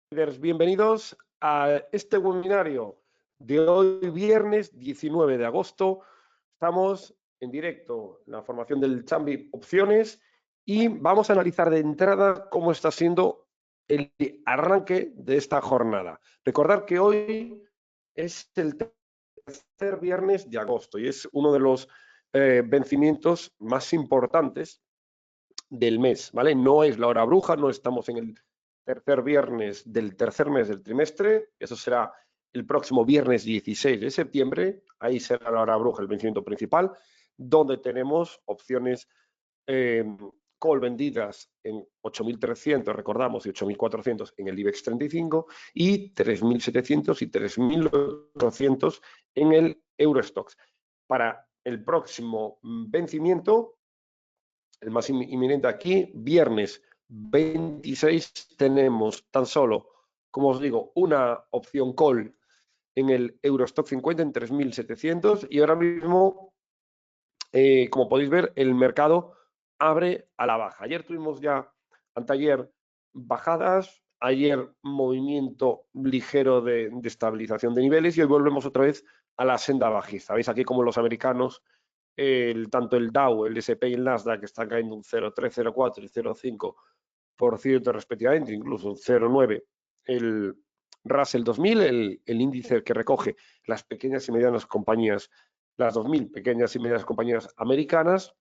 Bienvenidos a este webinario de hoy, viernes 19 de agosto. Estamos en directo en la formación del Chambi Opciones y vamos a analizar de entrada cómo está siendo el arranque de esta jornada. Recordar que hoy es el tercer viernes de agosto y es uno de los vencimientos más importantes del mes, ¿vale? No es la hora bruja, no estamos en el tercer viernes del tercer mes del trimestre, eso será el próximo viernes 16 de septiembre, ahí será la hora bruja, el vencimiento principal, donde tenemos opciones call vendidas en 8.300, recordamos, y 8.400 en el IBEX 35 y 3.700 y 3.800 en el Eurostoxx. Para el próximo vencimiento, el más inminente aquí, viernes 26, tenemos tan solo, como os digo, una opción call en el Eurostoxx 50 en 3.700 y ahora mismo, como podéis ver, el mercado abre a la baja. Ayer tuvimos ya, anteayer, bajadas, ayer movimiento ligero de estabilización de niveles y hoy volvemos otra vez a la senda bajista. Veis aquí como los americanos, tanto el Dow, el S&P y el Nasdaq están cayendo un 0,3, 0,4 y 0,5% respectivamente, incluso un 0,9 el Russell 2000, el índice que recoge las pequeñas y medianas compañías, las 2.000 pequeñas y medianas compañías americanas,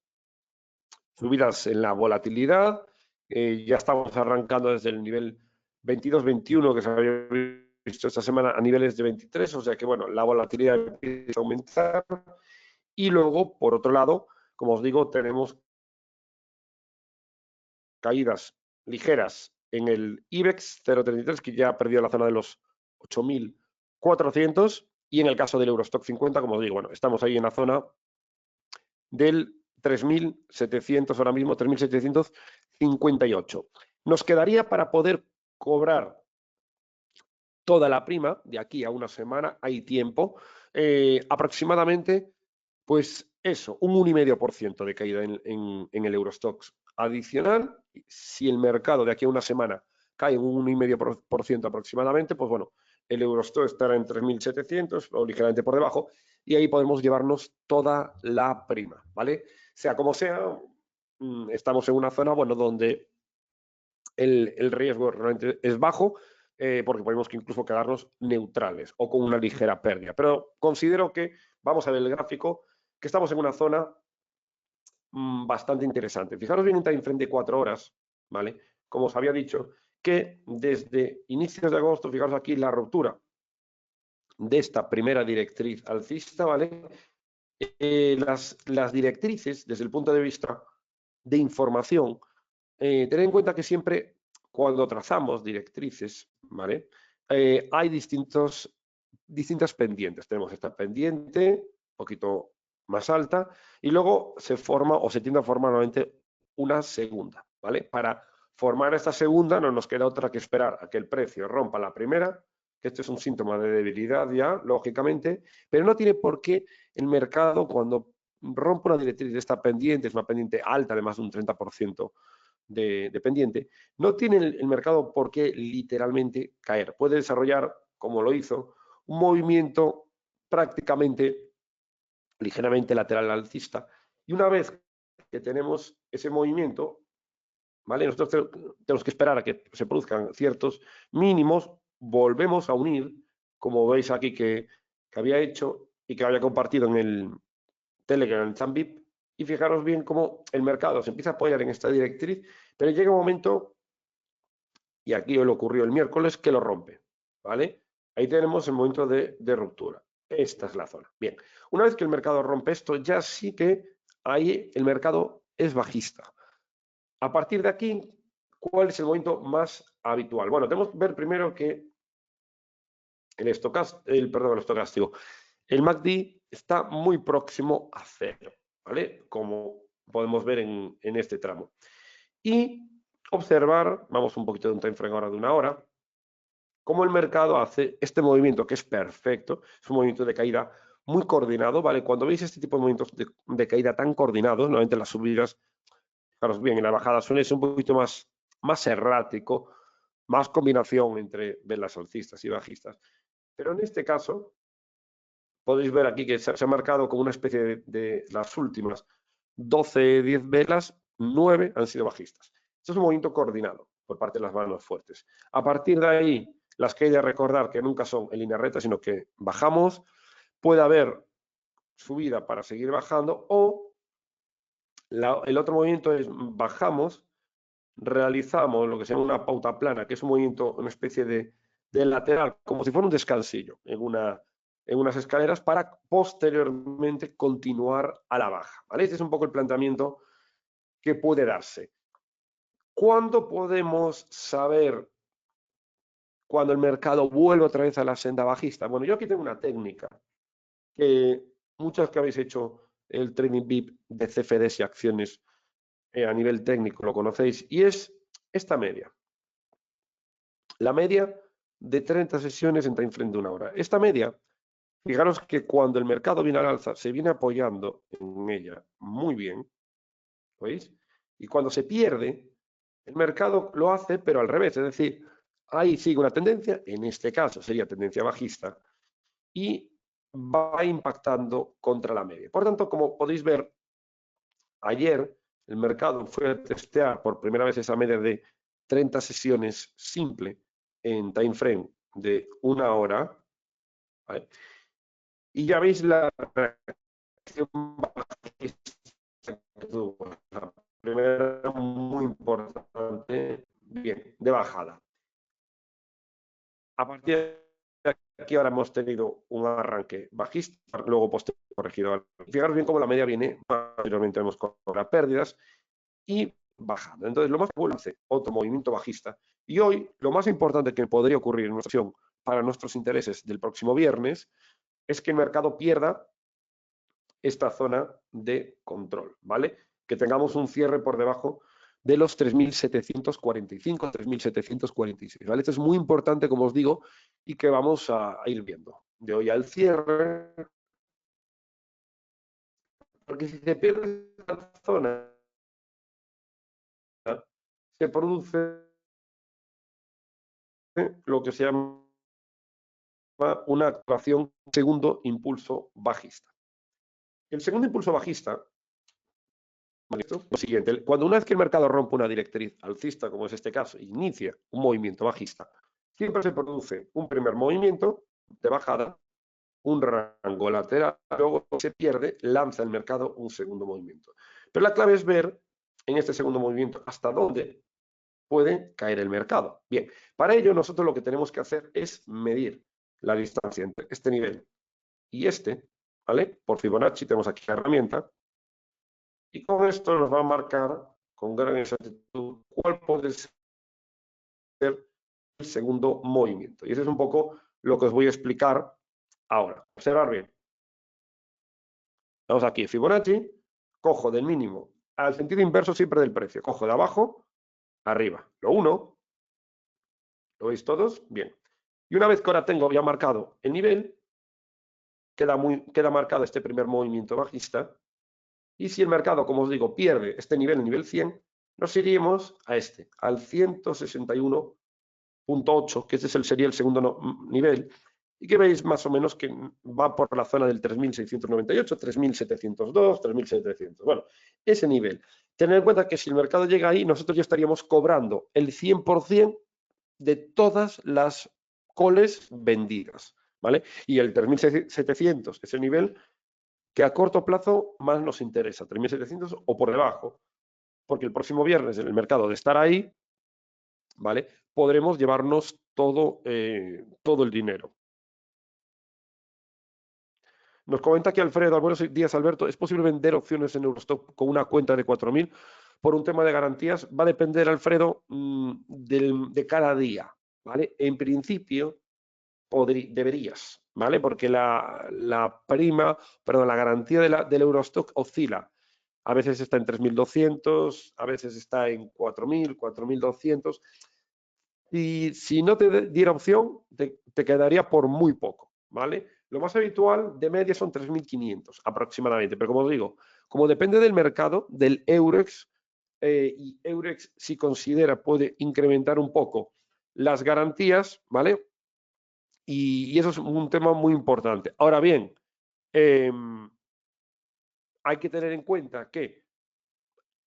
subidas en la volatilidad. Ya estamos arrancando desde el nivel 22-21 que se había visto esta semana a niveles de 23, o sea que bueno, la volatilidad empieza a aumentar. Y luego, por otro lado, como os digo, tenemos caídas ligeras en el IBEX 0,33, que ya perdió la zona de los 8.400, y en el caso del Eurostoxx 50, como os digo, bueno, estamos ahí en la zona del 3.700, ahora mismo 3.758. Nos quedaría para poder cobrar toda la prima de aquí a una semana, hay tiempo, aproximadamente, pues eso, un 1,5% de caída en el Eurostoxx adicional. Si el mercado de aquí a una semana cae un 1,5% aproximadamente, pues bueno, el Eurostoxx estará en 3.700 o ligeramente por debajo y ahí podemos llevarnos toda la prima, ¿vale? Sea como sea, estamos en una zona, bueno, donde el riesgo realmente es bajo, porque podemos que incluso quedarnos neutrales o con una ligera pérdida. Pero considero que, vamos a ver el gráfico, que estamos en una zona bastante interesante. Fijaros bien en time frame de 4 horas, ¿vale? Como os había dicho, que desde inicios de agosto, fijaros aquí la ruptura de esta primera directriz alcista, ¿vale? Las directrices, desde el punto de vista de información, tened en cuenta que siempre cuando trazamos directrices, ¿vale? Hay distintas pendientes. Tenemos esta pendiente, un poquito más alta, y luego se forma o se tiende a formar nuevamente una segunda, ¿vale? Para formar esta segunda no nos queda otra que esperar a que el precio rompa la primera, que esto es un síntoma de debilidad ya, lógicamente, pero no tiene por qué el mercado, cuando rompe una directriz de esta pendiente, es una pendiente alta de más de un 30% de pendiente, no tiene el mercado por qué literalmente caer. Puede desarrollar, como lo hizo, un movimiento prácticamente ligeramente lateral alcista. Y una vez que tenemos ese movimiento, ¿vale? Nosotros tenemos que esperar a que se produzcan ciertos mínimos, volvemos a unir, como veis aquí que había hecho y que había compartido en el Telegram, en el Chanbip, y fijaros bien cómo el mercado se empieza a apoyar en esta directriz, pero llega un momento, y aquí le ocurrió el miércoles, que lo rompe, ¿vale? Ahí tenemos el momento de ruptura. Esta es la zona. Bien, una vez que el mercado rompe esto, ya sí que ahí el mercado es bajista. A partir de aquí, ¿cuál es el momento más habitual? Bueno, tenemos que ver primero que el estocástico, el MACD está muy próximo a cero, ¿vale? Como podemos ver en este tramo. Y observar, vamos un poquito de un time frame ahora de una hora, cómo el mercado hace este movimiento que es perfecto, es un movimiento de caída muy coordinado, ¿vale? Cuando veis este tipo de movimientos de caída tan coordinados, normalmente las subidas, fijaros bien, en la bajada suele ser un poquito más errático, más combinación entre velas alcistas y bajistas. Pero en este caso, podéis ver aquí que se ha marcado como una especie de las últimas 12, 10 velas, 9 han sido bajistas. Esto es un movimiento coordinado por parte de las manos fuertes. A partir de ahí, las que hay de recordar que nunca son en línea recta, sino que bajamos. Puede haber subida para seguir bajando o el otro movimiento es bajamos, realizamos lo que se llama una pauta plana, que es un movimiento, una especie de lateral, como si fuera un descansillo en unas escaleras para posteriormente continuar a la baja, ¿vale? Este es un poco el planteamiento que puede darse. ¿Cuándo podemos saber cuando el mercado vuelve otra vez a la senda bajista? Bueno, yo aquí tengo una técnica que muchos que habéis hecho el trading VIP de CFDs y acciones a nivel técnico lo conocéis, y es esta media. La media de 30 sesiones en time frame de 1 hora. Esta media, fijaros que cuando el mercado viene al alza, se viene apoyando en ella muy bien, ¿veis? Y cuando se pierde, el mercado lo hace, pero al revés, es decir, ahí sigue una tendencia, en este caso sería tendencia bajista, y va impactando contra la media. Por tanto, como podéis ver, ayer el mercado fue a testear por primera vez esa media de 30 sesiones simple en time frame de 1 hora, ¿vale? Y ya veis la reacción bajista que tuvo. La primera muy importante, bien, de bajada. A partir de aquí ahora hemos tenido un arranque bajista, luego posterior corregido. Fijaros bien cómo la media viene, anteriormente hemos cobrado pérdidas y bajando. Entonces, lo más probable es otro movimiento bajista. Y hoy, lo más importante que podría ocurrir en nuestra acción para nuestros intereses del próximo viernes es que el mercado pierda esta zona de control, ¿vale? Que tengamos un cierre por debajo de los 3.745, 3.746, ¿vale? Esto es muy importante, como os digo, y que vamos a ir viendo de hoy al cierre, porque si se pierde esta zona, se produce lo que se llama una actuación segundo impulso bajista. El segundo impulso bajista, ¿vale? Lo siguiente, cuando una vez que el mercado rompe una directriz alcista, como es este caso, inicia un movimiento bajista, siempre se produce un primer movimiento de bajada, un rango lateral, luego se pierde, lanza el mercado un segundo movimiento. Pero la clave es ver en este segundo movimiento hasta dónde puede caer el mercado. Bien, para ello nosotros lo que tenemos que hacer es medir la distancia entre este nivel y este, ¿vale? Por Fibonacci tenemos aquí la herramienta y con esto nos va a marcar con gran exactitud cuál puede ser el segundo movimiento. Y ese es un poco lo que os voy a explicar ahora. Observar bien. Vamos aquí, Fibonacci, cojo del mínimo al sentido inverso siempre del precio. Cojo de abajo, arriba. Lo uno. ¿Lo veis todos? Bien. Y una vez que ahora tengo ya marcado el nivel, queda marcado este primer movimiento bajista. Y si el mercado, como os digo, pierde este nivel, el nivel 100, nos iríamos a este, al 161.8, que este sería el segundo nivel, y que veis más o menos que va por la zona del 3.698, 3.702, 3.700. Bueno, ese nivel. Tener en cuenta que si el mercado llega ahí, nosotros ya estaríamos cobrando el 100% de todas las calls vendidas, ¿vale? Y el 3.700 es el nivel que a corto plazo más nos interesa, 3.700 o por debajo, porque el próximo viernes en el mercado de estar ahí, ¿vale? Podremos llevarnos todo el dinero. Nos comenta aquí Alfredo, buenos días Alberto, ¿es posible vender opciones en Eurostock con una cuenta de 4.000 por un tema de garantías? Va a depender, Alfredo, de cada día, ¿vale? En principio, deberías, ¿vale? Porque la garantía del Eurostock oscila. A veces está en 3.200, a veces está en 4.000, 4.200. Y si no te diera opción, te quedaría por muy poco, ¿vale? Lo más habitual de media son 3.500 aproximadamente, pero como os digo, como depende del mercado, del Eurex, y Eurex si considera puede incrementar un poco las garantías, ¿vale? Y eso es un tema muy importante. Ahora bien, hay que tener en cuenta que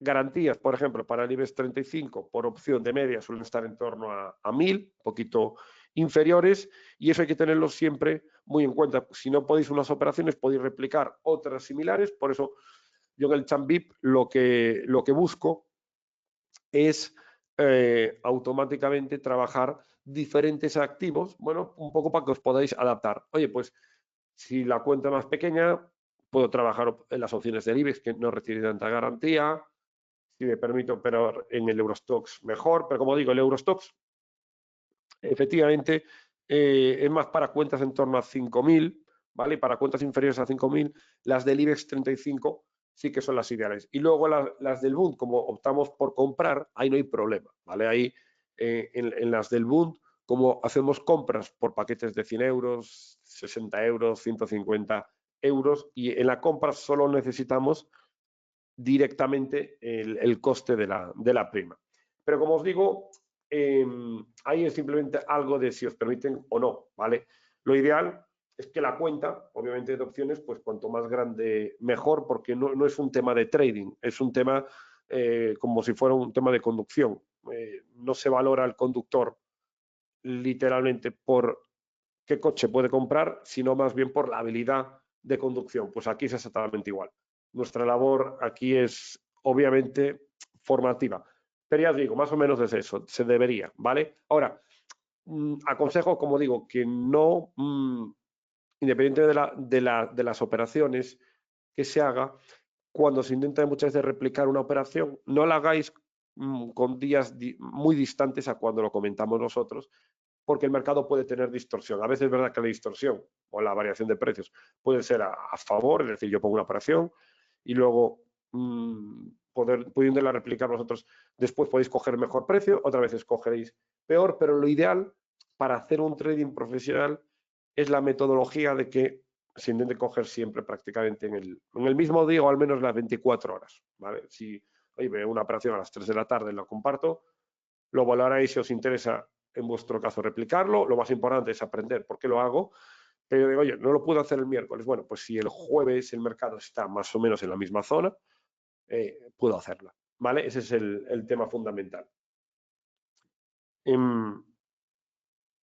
garantías, por ejemplo, para el IBEX 35 por opción de media suelen estar en torno a 1000, un poquito inferiores, y eso hay que tenerlo siempre muy en cuenta. Si no podéis unas operaciones, podéis replicar otras similares. Por eso yo en el Chambip lo que busco es automáticamente trabajar diferentes activos, bueno, un poco para que os podáis adaptar. Oye, pues si la cuenta es más pequeña, puedo trabajar en las opciones del IBEX que no reciben tanta garantía. Si me permito operar en el Eurostoxx, mejor, pero como digo, el Eurostoxx efectivamente es más para cuentas en torno a 5.000, ¿vale? Para cuentas inferiores a 5.000, las del IBEX 35 sí que son las ideales. Y luego las del Bund, como optamos por comprar, ahí no hay problema, ¿vale? Ahí en las del Bund, como hacemos compras por paquetes de 100 euros, 60 euros, 150 euros, y en la compra solo necesitamos directamente el coste de la prima. Pero como os digo, ahí es simplemente algo de si os permiten o no, ¿vale? Lo ideal es que la cuenta, obviamente de opciones, pues cuanto más grande mejor, porque no es un tema de trading, es un tema como si fuera un tema de conducción. No se valora al conductor literalmente por qué coche puede comprar, sino más bien por la habilidad de conducción. Pues aquí es exactamente igual. Nuestra labor aquí es obviamente formativa. Pero ya os digo, más o menos es eso, se debería, ¿vale? Ahora, aconsejo, como digo, que no, independientemente de las operaciones que se haga, cuando se intenta muchas veces replicar una operación, no la hagáis con días muy distantes a cuando lo comentamos nosotros, porque el mercado puede tener distorsión. A veces es verdad que la distorsión o la variación de precios puede ser a favor, es decir, yo pongo una operación y luego pudiéndola replicar vosotros, después podéis coger mejor precio, otras veces cogeréis peor, pero lo ideal para hacer un trading profesional es la metodología de que se intente coger siempre prácticamente en el mismo día o al menos las 24 horas, ¿vale? Si oye, veo una operación a las 3 de la tarde, lo comparto, lo valoráis si os interesa en vuestro caso replicarlo. Lo más importante es aprender por qué lo hago. Pero digo, oye, no lo puedo hacer el miércoles. Bueno, pues si el jueves el mercado está más o menos en la misma zona, puedo hacerla, ¿vale? Ese es el tema fundamental.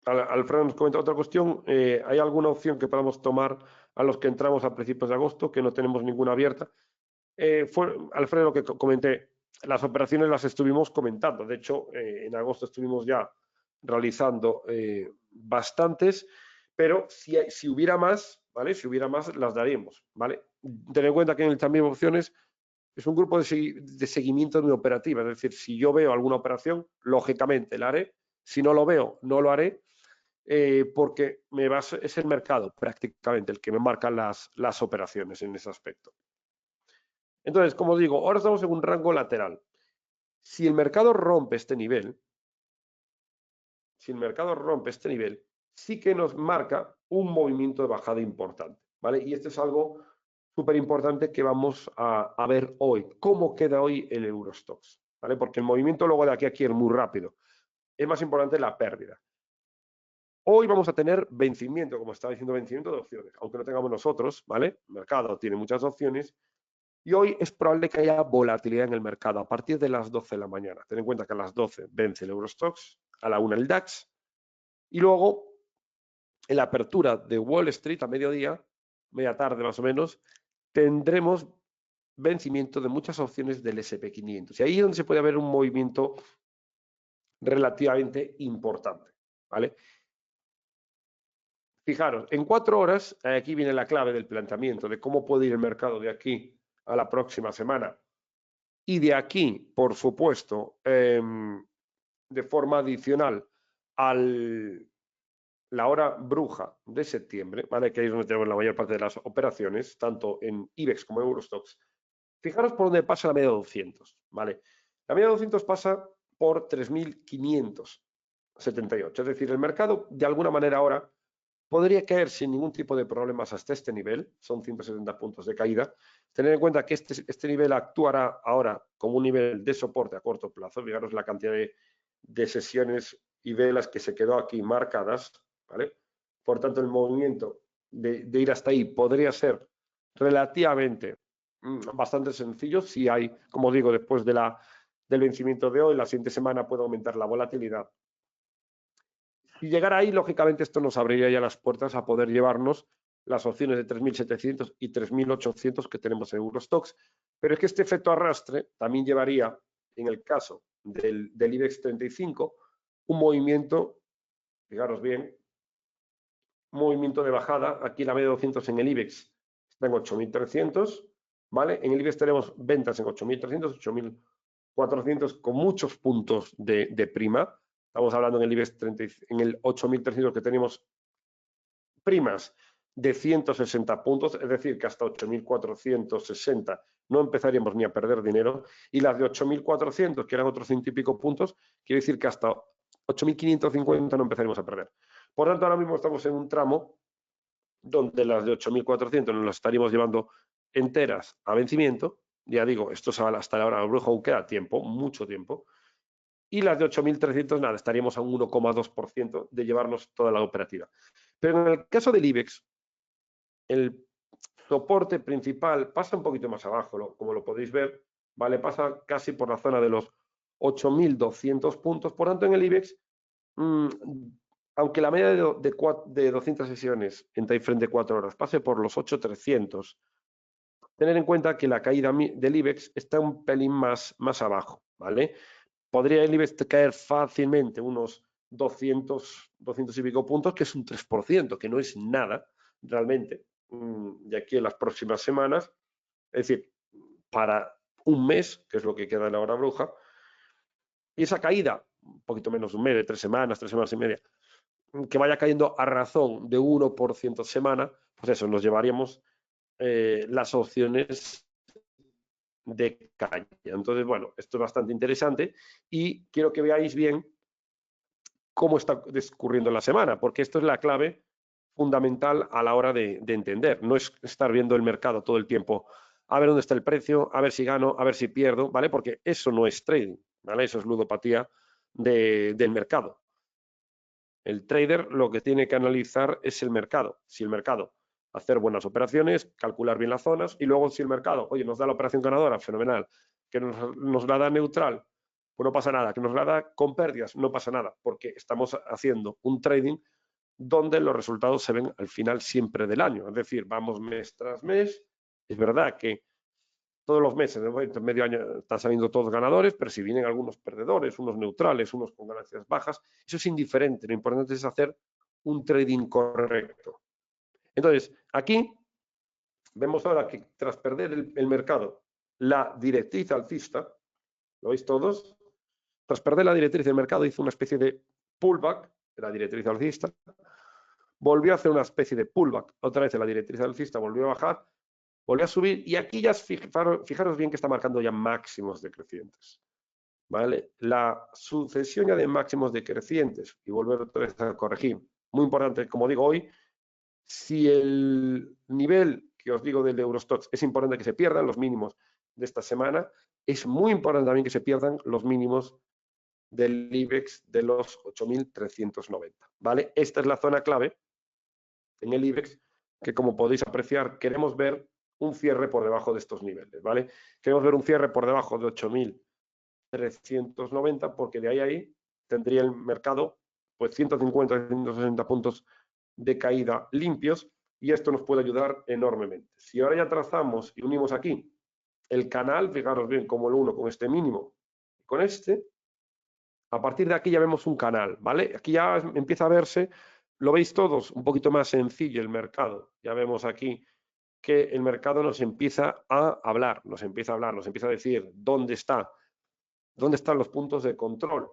Alfredo nos comenta otra cuestión. ¿Hay alguna opción que podamos tomar a los que entramos a principios de agosto, que no tenemos ninguna abierta? Alfredo, lo que comenté, las operaciones las estuvimos comentando. De hecho, en agosto estuvimos ya realizando bastantes, pero si hubiera más, ¿vale? Si hubiera más, las daríamos, ¿vale? Ten en cuenta que en el también opciones es un grupo de seguimiento de mi operativa. Es decir, si yo veo alguna operación, lógicamente la haré. Si no lo veo, no lo haré. Porque es el mercado prácticamente el que me marca las operaciones en ese aspecto. Entonces, como os digo, ahora estamos en un rango lateral. Si el mercado rompe este nivel, sí que nos marca un movimiento de bajada importante, ¿vale? Y esto es algo súper importante que vamos a ver hoy. ¿Cómo queda hoy el Eurostoxx? ¿Vale? Porque el movimiento luego de aquí a aquí es muy rápido. Es más importante la pérdida. Hoy vamos a tener vencimiento, como estaba diciendo, vencimiento de opciones, aunque no tengamos nosotros, ¿vale? El mercado tiene muchas opciones. Y hoy es probable que haya volatilidad en el mercado a partir de las 12 de la mañana. Ten en cuenta que a las 12 vence el Eurostoxx, a la 1 el DAX, y luego en la apertura de Wall Street a mediodía, media tarde más o menos, tendremos vencimiento de muchas opciones del SP500. Y ahí es donde se puede ver un movimiento relativamente importante, ¿vale? Fijaros, en 4 horas, aquí viene la clave del planteamiento de cómo puede ir el mercado de aquí a la próxima semana. Y de aquí, por supuesto, de forma adicional a la hora bruja de septiembre, ¿vale? Que ahí es donde tenemos la mayor parte de las operaciones, tanto en IBEX como en Eurostoxx. Fijaros por dónde pasa la media de 200, ¿vale? La media de 200 pasa por 3.578. Es decir, el mercado de alguna manera ahora podría caer sin ningún tipo de problemas hasta este nivel, son 170 puntos de caída. Tener en cuenta que este nivel actuará ahora como un nivel de soporte a corto plazo. Fijaros la cantidad de sesiones y velas que se quedó aquí marcadas, ¿vale? Por tanto, el movimiento de ir hasta ahí podría ser relativamente bastante sencillo si hay, como digo, después del vencimiento de hoy, la siguiente semana puede aumentar la volatilidad. Si llegara ahí, lógicamente esto nos abriría ya las puertas a poder llevarnos las opciones de 3.700 y 3.800 que tenemos en Eurostoxx, pero es que este efecto arrastre también llevaría, en el caso del IBEX 35, un movimiento, fijaros bien, un movimiento de bajada. Aquí la media de 200 en el IBEX está en 8.300, ¿vale? En el IBEX tenemos ventas en 8.300, 8.400 con muchos puntos de prima. Estamos hablando en el IBEX 30, en el 8.300 que tenemos primas de 160 puntos, es decir, que hasta 8.460 no empezaríamos ni a perder dinero, y las de 8.400, que eran otros 100 y pico puntos, quiere decir que hasta 8.550 no empezaríamos a perder. Por tanto, ahora mismo estamos en un tramo donde las de 8.400 nos las estaríamos llevando enteras a vencimiento. Ya digo, esto es hasta la hora del brujo, aún queda tiempo, mucho tiempo. Y las de 8.300, nada, estaríamos a un 1,2% de llevarnos toda la operativa. Pero en el caso del IBEX, el soporte principal pasa un poquito más abajo, como lo podéis ver, ¿vale? Pasa casi por la zona de los 8.200 puntos. Por tanto, en el IBEX, aunque la media de 200 sesiones en time frame de 4 horas pase por los 8.300, tener en cuenta que la caída del IBEX está un pelín más abajo, ¿vale? Podría el IBEX caer fácilmente unos 200 y pico puntos, que es un 3%, que no es nada realmente, de aquí en las próximas semanas. Es decir, para un mes, que es lo que queda en la hora bruja, y esa caída, un poquito menos de un mes, de 3 semanas y media, que vaya cayendo a razón de 1% semana, pues eso, nos llevaríamos las opciones de calle. Entonces, bueno, esto es bastante interesante y quiero que veáis bien cómo está discurriendo la semana, porque esto es la clave fundamental a la hora de entender. No es estar viendo el mercado todo el tiempo, a ver dónde está el precio, a ver si gano, a ver si pierdo, ¿vale? Porque eso no es trading, ¿vale? Eso es ludopatía del mercado. El trader lo que tiene que analizar es el mercado. Si el mercado, hacer buenas operaciones, calcular bien las zonas, y luego si el mercado, oye, nos da la operación ganadora, fenomenal, que nos la da neutral, pues no pasa nada, que nos la da con pérdidas, no pasa nada, porque estamos haciendo un trading donde los resultados se ven al final siempre del año. Es decir, vamos mes tras mes. Es verdad que todos los meses, en medio año, están saliendo todos ganadores, pero si vienen algunos perdedores, unos neutrales, unos con ganancias bajas, eso es indiferente. Lo importante es hacer un trading correcto. Entonces, aquí vemos ahora que tras perder el mercado la directriz alcista, ¿lo veis todos? Tras perder la directriz del mercado hizo una especie de pullback de la directriz alcista, volvió a hacer una especie de pullback, otra vez de la directriz alcista volvió a bajar, volvió a subir y aquí ya fijaros bien que está marcando ya máximos decrecientes, ¿vale? La sucesión ya de máximos decrecientes y volver otra vez a corregir, muy importante, como digo hoy, si el nivel que os digo del Eurostoxx es importante que se pierdan los mínimos de esta semana, es muy importante también que se pierdan los mínimos del IBEX de los 8.390, ¿vale? Esta es la zona clave en el IBEX que, como podéis apreciar, queremos ver un cierre por debajo de estos niveles, ¿vale? Queremos ver un cierre por debajo de 8.390 porque de ahí tendría el mercado pues 150, 160 puntos de caída limpios y esto nos puede ayudar enormemente. Si ahora ya trazamos y unimos aquí el canal, fijaros bien como el 1 con este mínimo, con este, a partir de aquí ya vemos un canal, ¿vale? Aquí ya empieza a verse, lo veis todos, un poquito más sencillo el mercado. Ya vemos aquí que el mercado nos empieza a hablar, nos empieza a decir dónde están los puntos de control,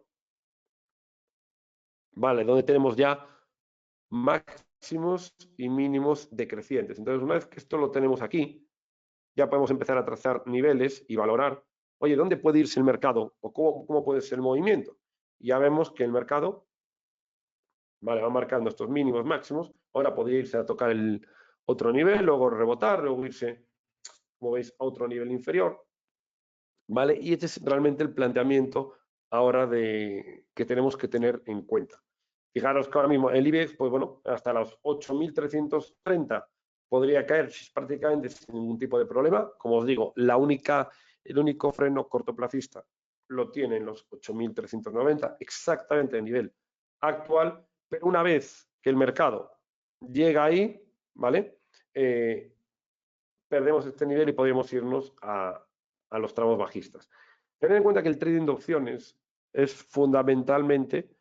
¿vale? Donde tenemos ya máximos y mínimos decrecientes. Entonces, una vez que esto lo tenemos aquí, ya podemos empezar a trazar niveles y valorar, oye, ¿dónde puede irse el mercado? ¿O cómo puede ser el movimiento? Y ya vemos que el mercado, vale, va marcando estos mínimos máximos, ahora podría irse a tocar el otro nivel, luego rebotar, luego irse, como veis, a otro nivel inferior, ¿vale? Y este es realmente el planteamiento ahora que tenemos que tener en cuenta. Fijaros que ahora mismo el IBEX, pues bueno, hasta los 8.330 podría caer prácticamente sin ningún tipo de problema. Como os digo, el único freno cortoplacista lo tiene en los 8.390, exactamente el nivel actual, pero una vez que el mercado llega ahí, ¿vale? Perdemos este nivel y podríamos irnos a los tramos bajistas. Tened en cuenta que el trading de opciones es fundamentalmente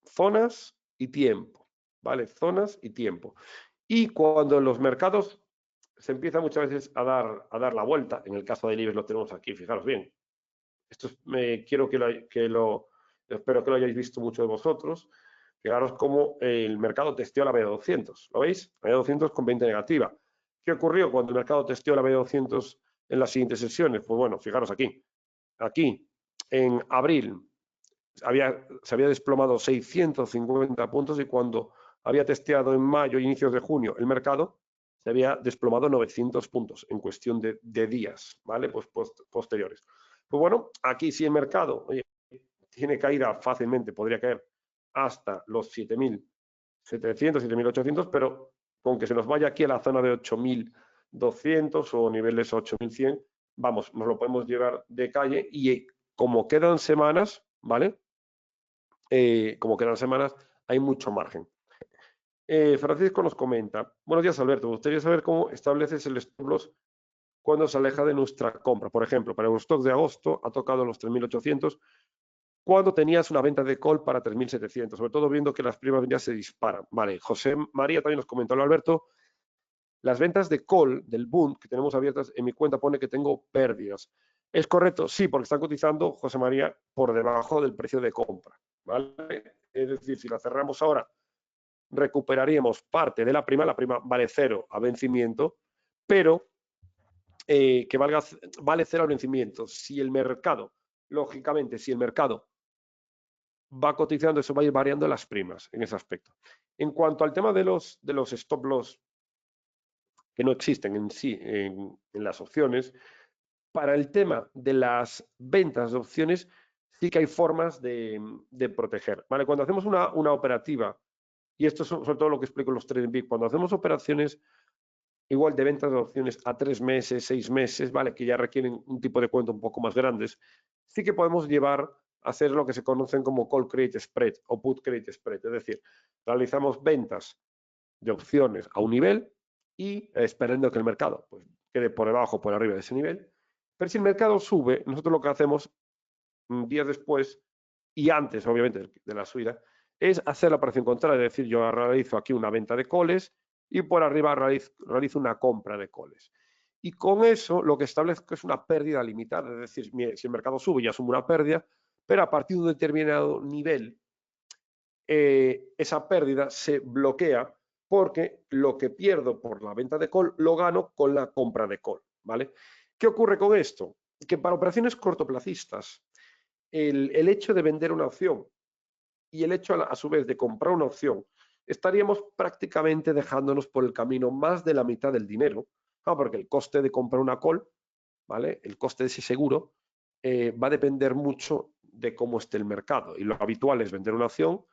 zonas y tiempo, ¿vale? Zonas y tiempo. Y cuando los mercados se empiezan muchas veces a dar la vuelta, en el caso del IBEX lo tenemos aquí, fijaros bien. Esto quiero espero que lo hayáis visto muchos de vosotros. Fijaros cómo el mercado testeó la media 200, ¿lo veis? La media 200 con 20 negativa. ¿Qué ocurrió cuando el mercado testeó la media 200 en las siguientes sesiones? Pues bueno, fijaros aquí. Aquí, en abril, se había desplomado 650 puntos y cuando había testeado en mayo e inicios de junio el mercado, se había desplomado 900 puntos en cuestión de días, ¿vale? Pues posteriores. Pues bueno, aquí si el mercado tiene caída fácilmente, podría caer hasta los 7.700, 7.800, pero con que se nos vaya aquí a la zona de 8.200 o niveles 8.100, vamos, nos lo podemos llevar de calle y como quedan semanas, ¿vale? Como quedan semanas, hay mucho margen. Francisco nos comenta, buenos días Alberto, me gustaría saber cómo estableces el stop loss cuando se aleja de nuestra compra. Por ejemplo, para Eurostoxx de agosto ha tocado los 3.800 cuando tenías una venta de call para 3.700, sobre todo viendo que las primas ya se disparan. Vale, José María también nos comentó, Alberto, las ventas de call del Bund que tenemos abiertas en mi cuenta pone que tengo pérdidas. ¿Es correcto? Sí, porque están cotizando, José María, por debajo del precio de compra. ¿Vale? Es decir, si la cerramos ahora, recuperaríamos parte de la prima vale cero a vencimiento, pero que vale cero al vencimiento. Si el mercado, lógicamente, si el mercado va cotizando, eso va a ir variando las primas en ese aspecto. En cuanto al tema de los stop loss que no existen en sí en las opciones, para el tema de las ventas de opciones sí que hay formas de proteger. ¿Vale? Cuando hacemos una operativa, y esto es sobre todo lo que explico en los Trading Peaks, cuando hacemos operaciones igual de ventas de opciones a 3 meses, 6 meses, ¿vale? Que ya requieren un tipo de cuenta un poco más grandes, sí que podemos llevar a hacer lo que se conocen como Call Create Spread o Put Create Spread, es decir, realizamos ventas de opciones a un nivel y esperando que el mercado pues, quede por debajo o por arriba de ese nivel. Pero si el mercado sube, nosotros lo que hacemos días después y antes, obviamente, de la subida, es hacer la operación contraria, es decir, yo realizo aquí una venta de coles y por arriba realizo una compra de coles. Y con eso lo que establezco es una pérdida limitada, es decir, si el mercado sube, ya asumo una pérdida, pero a partir de un determinado nivel, esa pérdida se bloquea porque lo que pierdo por la venta de call lo gano con la compra de call, ¿vale? ¿Qué ocurre con esto? Que para operaciones cortoplacistas, el hecho de vender una opción y el hecho a su vez de comprar una opción, estaríamos prácticamente dejándonos por el camino más de la mitad del dinero, porque el coste de comprar una call, ¿vale? El coste de ese seguro va a depender mucho de cómo esté el mercado y lo habitual es vender una opción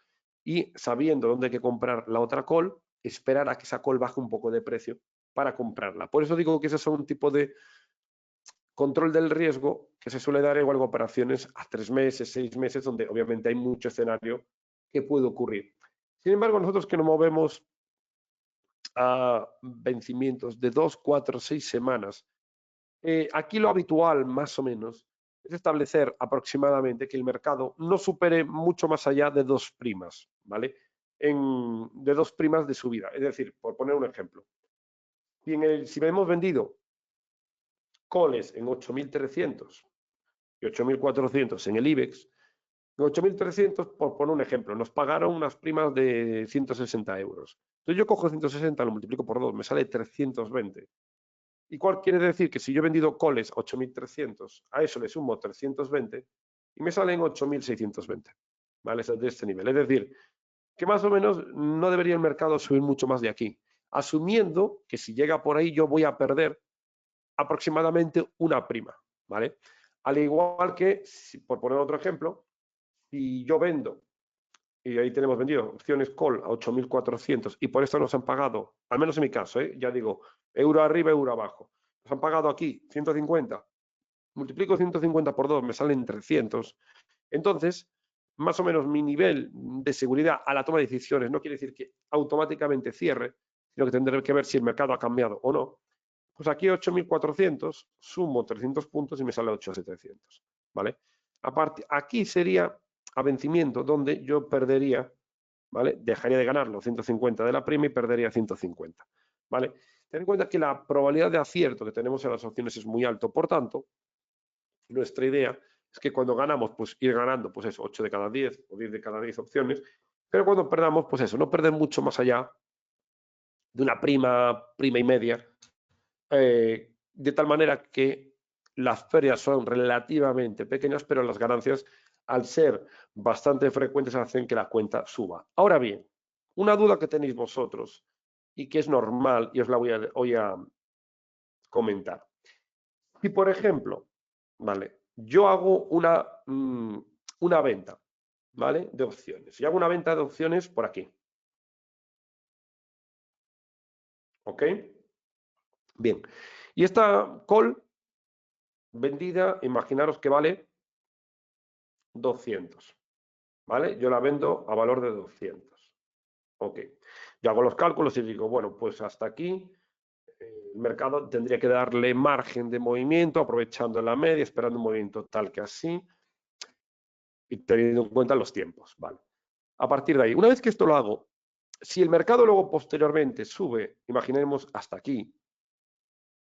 y sabiendo dónde hay que comprar la otra call, esperar a que esa call baje un poco de precio para comprarla. Por eso digo que ese es un tipo de control del riesgo que se suele dar igual en operaciones a 3 meses, 6 meses, donde obviamente hay mucho escenario que puede ocurrir. Sin embargo, nosotros que nos movemos a vencimientos de 2, 4, 6 semanas, aquí lo habitual, más o menos, es establecer aproximadamente que el mercado no supere mucho más allá de 2 primas, ¿vale? De 2 primas de subida. Es decir, por poner un ejemplo, si hemos vendido coles en 8.300 y 8.400 en el IBEX, en 8.300, por poner un ejemplo, nos pagaron unas primas de 160 euros. Entonces yo cojo 160, lo multiplico por 2, me sale 320. ¿Y cuál quiere decir? Que si yo he vendido coles 8.300, a eso le sumo 320 y me salen 8.620, ¿vale? Es de este nivel. Es decir, que más o menos no debería el mercado subir mucho más de aquí, asumiendo que si llega por ahí yo voy a perder aproximadamente una prima, ¿vale? Al igual que, por poner otro ejemplo, si yo vendo, y ahí tenemos vendido opciones call a 8.400 y por esto nos han pagado, al menos en mi caso, ya digo, euro arriba, euro abajo, nos han pagado aquí 150, multiplico 150 por 2, me salen 300. Entonces, más o menos mi nivel de seguridad a la toma de decisiones no quiere decir que automáticamente cierre, sino que tendré que ver si el mercado ha cambiado o no. Pues aquí 8.400, sumo 300 puntos y me sale 8.700, ¿vale? Aparte, aquí sería a vencimiento donde yo perdería, ¿vale? Dejaría de ganar los 150 de la prima y perdería 150, ¿vale? Ten en cuenta que la probabilidad de acierto que tenemos en las opciones es muy alto, por tanto, nuestra idea es que cuando ganamos, pues ir ganando, pues eso, 8 de cada 10 o 10 de cada 10 opciones, pero cuando perdamos, pues eso, no perder mucho más allá de una prima y media, de tal manera que las pérdidas son relativamente pequeñas, pero las ganancias, al ser bastante frecuentes, hacen que la cuenta suba. Ahora bien, una duda que tenéis vosotros y que es normal y os la voy a comentar. Si, por ejemplo, ¿vale? Yo hago una venta, ¿vale? De opciones. Y hago una venta de opciones por aquí. ¿Ok? Bien. Y esta call vendida, imaginaros que vale 200, ¿vale? Yo la vendo a valor de 200. Ok. Yo hago los cálculos y digo, bueno, pues hasta aquí el mercado tendría que darle margen de movimiento, aprovechando la media, esperando un movimiento tal que así, y teniendo en cuenta los tiempos, ¿vale? A partir de ahí, una vez que esto lo hago, si el mercado luego posteriormente sube, imaginemos hasta aquí,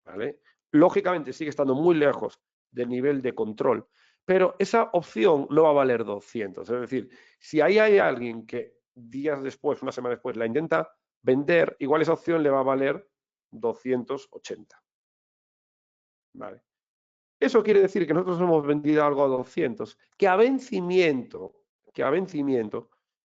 ¿vale? Lógicamente sigue estando muy lejos del nivel de control, pero esa opción no va a valer 200. Es decir, si ahí hay alguien que días después, una semana después, la intenta vender, igual esa opción le va a valer 280. ¿Vale? Eso quiere decir que nosotros hemos vendido algo a 200, que a vencimiento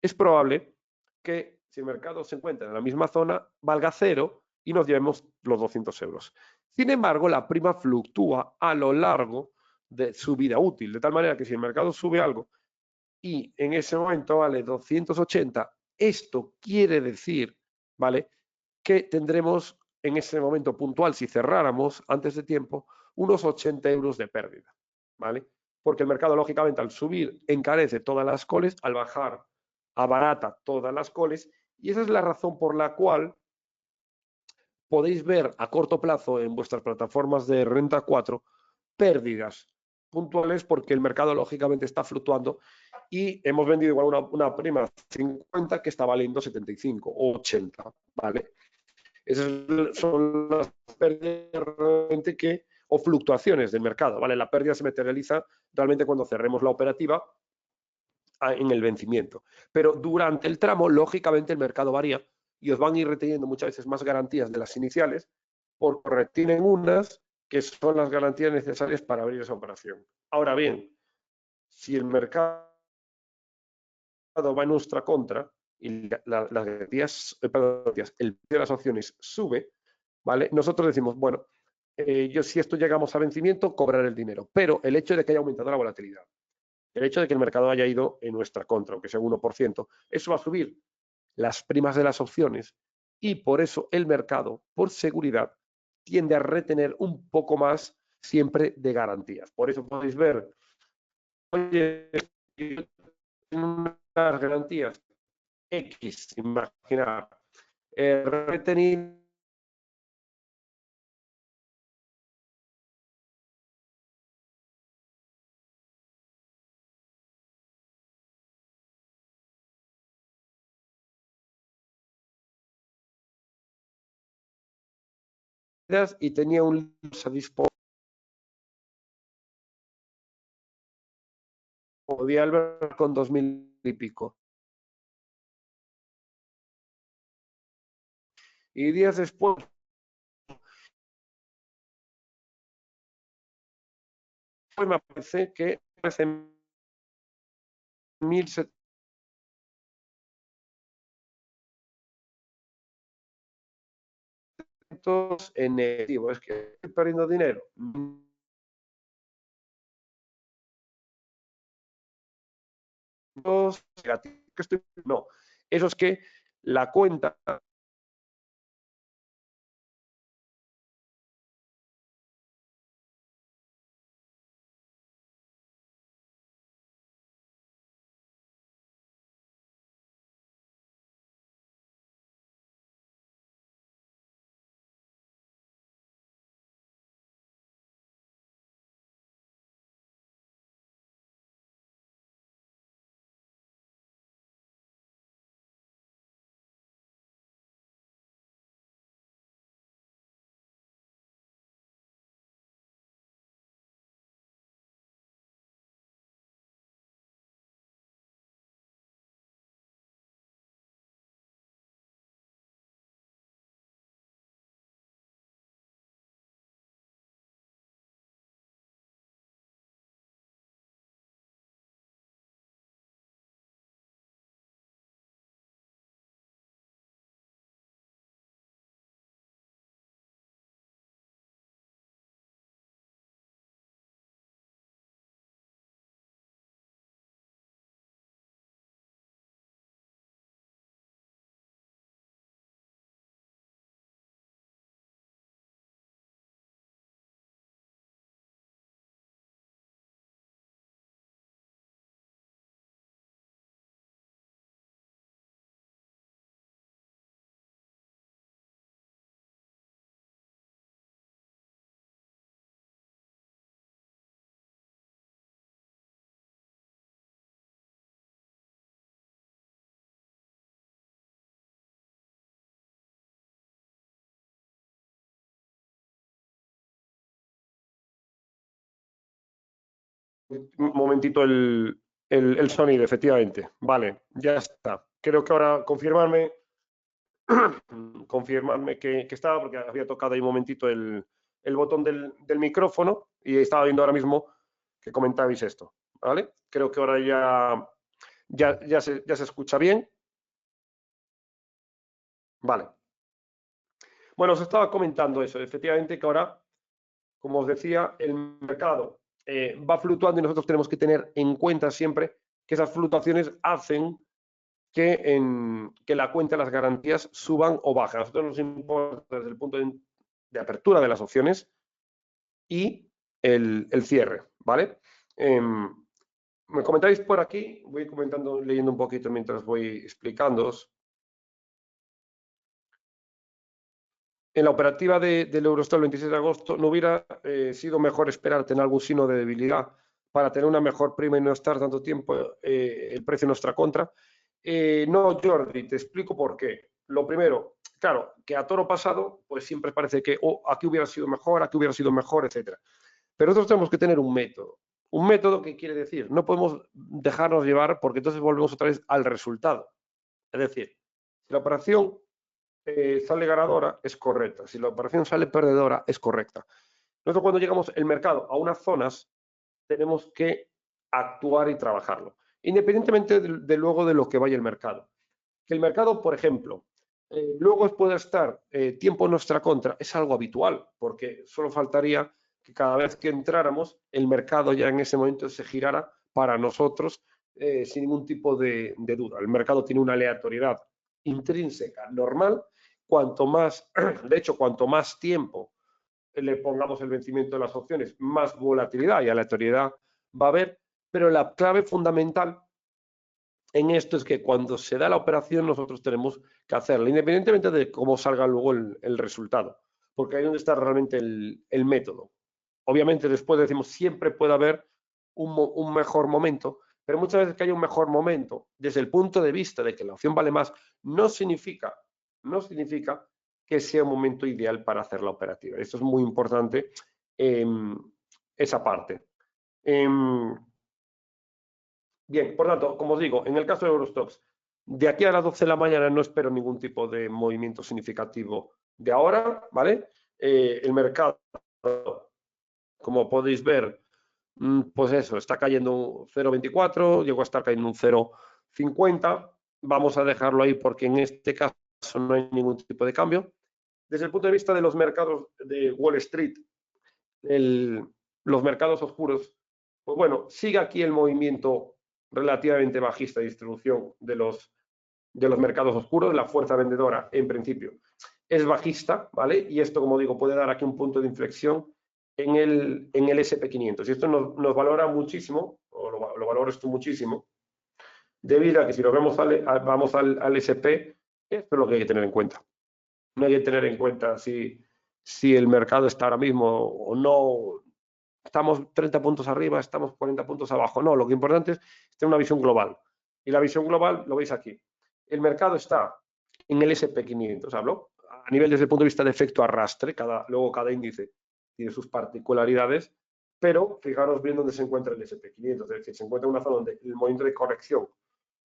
es probable que si el mercado se encuentra en la misma zona, valga cero y nos llevemos los 200 euros. Sin embargo, la prima fluctúa a lo largo de su vida útil, de tal manera que si el mercado sube algo y en ese momento vale 280, esto quiere decir, ¿vale?, que tendremos en ese momento puntual, si cerráramos antes de tiempo, unos 80 euros de pérdida, ¿vale? Porque el mercado, lógicamente, al subir, encarece todas las calls, al bajar, abarata todas las calls, y esa es la razón por la cual podéis ver a corto plazo en vuestras plataformas de renta 4 pérdidas puntuales porque el mercado, lógicamente, está fluctuando y hemos vendido igual una prima 50 que está valiendo 75 o 80, ¿vale? Esas son las pérdidas realmente o fluctuaciones del mercado, ¿vale? La pérdida se materializa realmente cuando cerremos la operativa en el vencimiento. Pero durante el tramo, lógicamente, el mercado varía y os van a ir reteniendo muchas veces más garantías de las iniciales porque retienen unas que son las garantías necesarias para abrir esa operación. Ahora bien, si el mercado va en nuestra contra y las garantías, el precio de las opciones sube, ¿vale? Nosotros decimos, bueno, yo si esto llegamos a vencimiento, cobrar el dinero, pero el hecho de que haya aumentado la volatilidad, el hecho de que el mercado haya ido en nuestra contra, aunque sea un 1%, eso va a subir las primas de las opciones y por eso el mercado, por seguridad, tiende a retener un poco más siempre de garantías. Por eso podéis ver, oye, unas garantías X, imaginar, retenidas y tenía un a disposición, podía ver con 2.000 y pico. Y días después, me parece que 1.700 en negativo. Es que estoy perdiendo dinero. no, eso es que la cuenta un momentito el sonido, efectivamente. Vale, ya está. Creo que ahora confirmarme que estaba, porque había tocado ahí un momentito el botón del micrófono y estaba viendo ahora mismo que comentabais esto. ¿Vale? Creo que ahora ya se escucha bien. Vale. Bueno, os estaba comentando eso. Efectivamente que ahora, como os decía, el mercado va fluctuando y nosotros tenemos que tener en cuenta siempre que esas fluctuaciones hacen que la cuenta de las garantías suban o bajen. A nosotros nos importa desde el punto de apertura de las opciones y el cierre, ¿vale? Me comentáis por aquí, voy comentando, leyendo un poquito mientras voy explicándoos. En la operativa del Eurostar el 26 de agosto, ¿no hubiera sido mejor esperar tener algún signo de debilidad para tener una mejor prima y no estar tanto tiempo el precio en nuestra contra? No, Jordi, te explico por qué. Lo primero, claro, que a toro pasado, pues siempre parece que aquí hubiera sido mejor, etcétera. Pero nosotros tenemos que tener un método. Un método que quiere decir, no podemos dejarnos llevar porque entonces volvemos otra vez al resultado. Es decir, si la operación sale ganadora, es correcta. Si la operación sale perdedora, es correcta. Nosotros cuando llegamos el mercado a unas zonas, tenemos que actuar y trabajarlo, independientemente luego de lo que vaya el mercado. Que el mercado, por ejemplo, luego pueda estar tiempo en nuestra contra, es algo habitual, porque solo faltaría que cada vez que entráramos, el mercado ya en ese momento se girara para nosotros sin ningún tipo de duda. El mercado tiene una aleatoriedad intrínseca, normal. Cuanto más, de hecho, cuanto más tiempo le pongamos el vencimiento de las opciones, más volatilidad y aleatoriedad va a haber, pero la clave fundamental en esto es que cuando se da la operación nosotros tenemos que hacerla, independientemente de cómo salga luego el resultado, porque ahí es donde está realmente el método. Obviamente después decimos siempre puede haber un mejor momento, pero muchas veces que haya un mejor momento desde el punto de vista de que la opción vale más, no significa que sea un momento ideal para hacer la operativa. Esto es muy importante, esa parte. Bien, por tanto, como os digo, en el caso de Eurostoxx, de aquí a las 12 de la mañana no espero ningún tipo de movimiento significativo de ahora, ¿vale? El mercado, como podéis ver, pues eso, está cayendo un 0,24, llegó a estar cayendo un 0,50. Vamos a dejarlo ahí porque en este caso no hay ningún tipo de cambio. Desde el punto de vista de los mercados de Wall Street, los mercados oscuros, pues bueno, sigue aquí el movimiento relativamente bajista distribución de los mercados oscuros, la fuerza vendedora en principio es bajista, ¿vale? Y esto, como digo, puede dar aquí un punto de inflexión en el SP500. Y esto nos valora muchísimo, o lo valoro esto muchísimo, debido a que si nos vemos vamos al SP, esto es lo que hay que tener en cuenta. No hay que tener en cuenta si el mercado está ahora mismo o no, estamos 30 puntos arriba, estamos 40 puntos abajo. No, lo que es importante es tener una visión global. Y la visión global lo veis aquí. El mercado está en el SP500, hablo, a nivel desde el punto de vista de efecto arrastre, luego cada índice tiene sus particularidades, pero fijaros bien dónde se encuentra el SP500, es decir, se encuentra en una zona donde el movimiento de corrección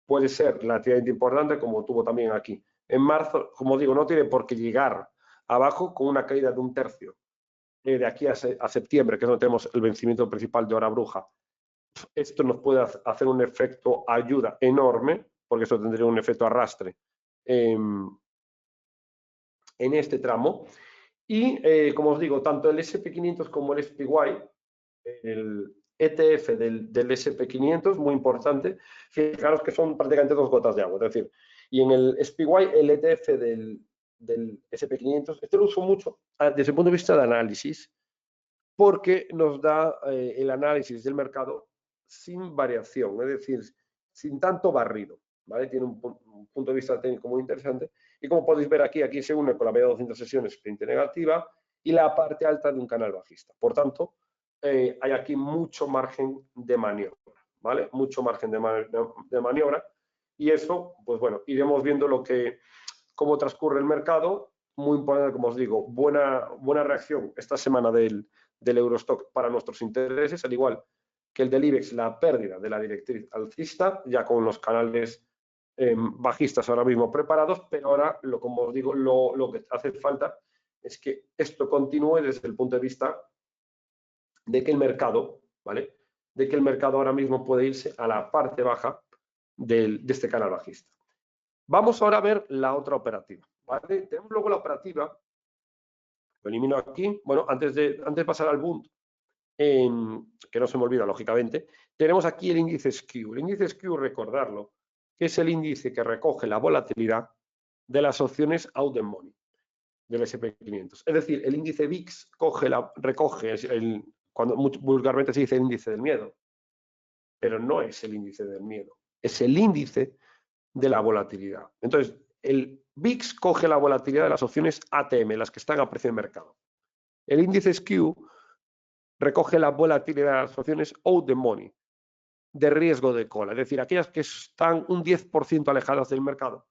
puede ser relativamente importante, como tuvo también aquí. En marzo, como digo, no tiene por qué llegar abajo con una caída de un tercio de aquí a septiembre, que es donde tenemos el vencimiento principal de hora bruja. Esto nos puede hacer un efecto ayuda enorme, porque esto tendría un efecto arrastre en este tramo. Y como os digo, tanto el SP500 como el SPY, el ETF del SP500, muy importante, fijaros que son prácticamente 2 gotas de agua, es decir, y en el SPY, el ETF del SP500, este lo uso mucho desde el punto de vista de análisis, porque nos da el análisis del mercado sin variación, es decir, sin tanto barrido, ¿vale? Tiene un punto de vista técnico muy interesante y como podéis ver aquí se une con la media de 200 sesiones sprint negativa y la parte alta de un canal bajista. Por tanto, hay aquí mucho margen de maniobra, ¿vale? Mucho margen de maniobra y eso, pues bueno, iremos viendo cómo transcurre el mercado. Muy importante, como os digo, buena reacción esta semana del Eurostock para nuestros intereses, al igual que el del IBEX, la pérdida de la directriz alcista, ya con los canales bajistas ahora mismo preparados, pero ahora, como os digo, lo que hace falta es que esto continúe desde el punto de vista de que el mercado, ¿vale? De que el mercado ahora mismo puede irse a la parte baja de este canal bajista. Vamos ahora a ver la otra operativa, ¿vale? Tenemos luego la operativa, lo elimino aquí, bueno, antes de pasar al Bund, que no se me olvida, lógicamente, tenemos aquí el índice SKEW. El índice SKEW, recordarlo, que es el índice que recoge la volatilidad de las opciones out the money del SP500. Es decir, el índice VIX recoge, cuando vulgarmente se dice el índice del miedo, pero no es el índice del miedo, es el índice de la volatilidad. Entonces, el VIX coge la volatilidad de las opciones ATM, las que están a precio de mercado. El índice SKEW recoge la volatilidad de las opciones out the money, de riesgo de cola, es decir, aquellas que están un 10% alejadas del mercado.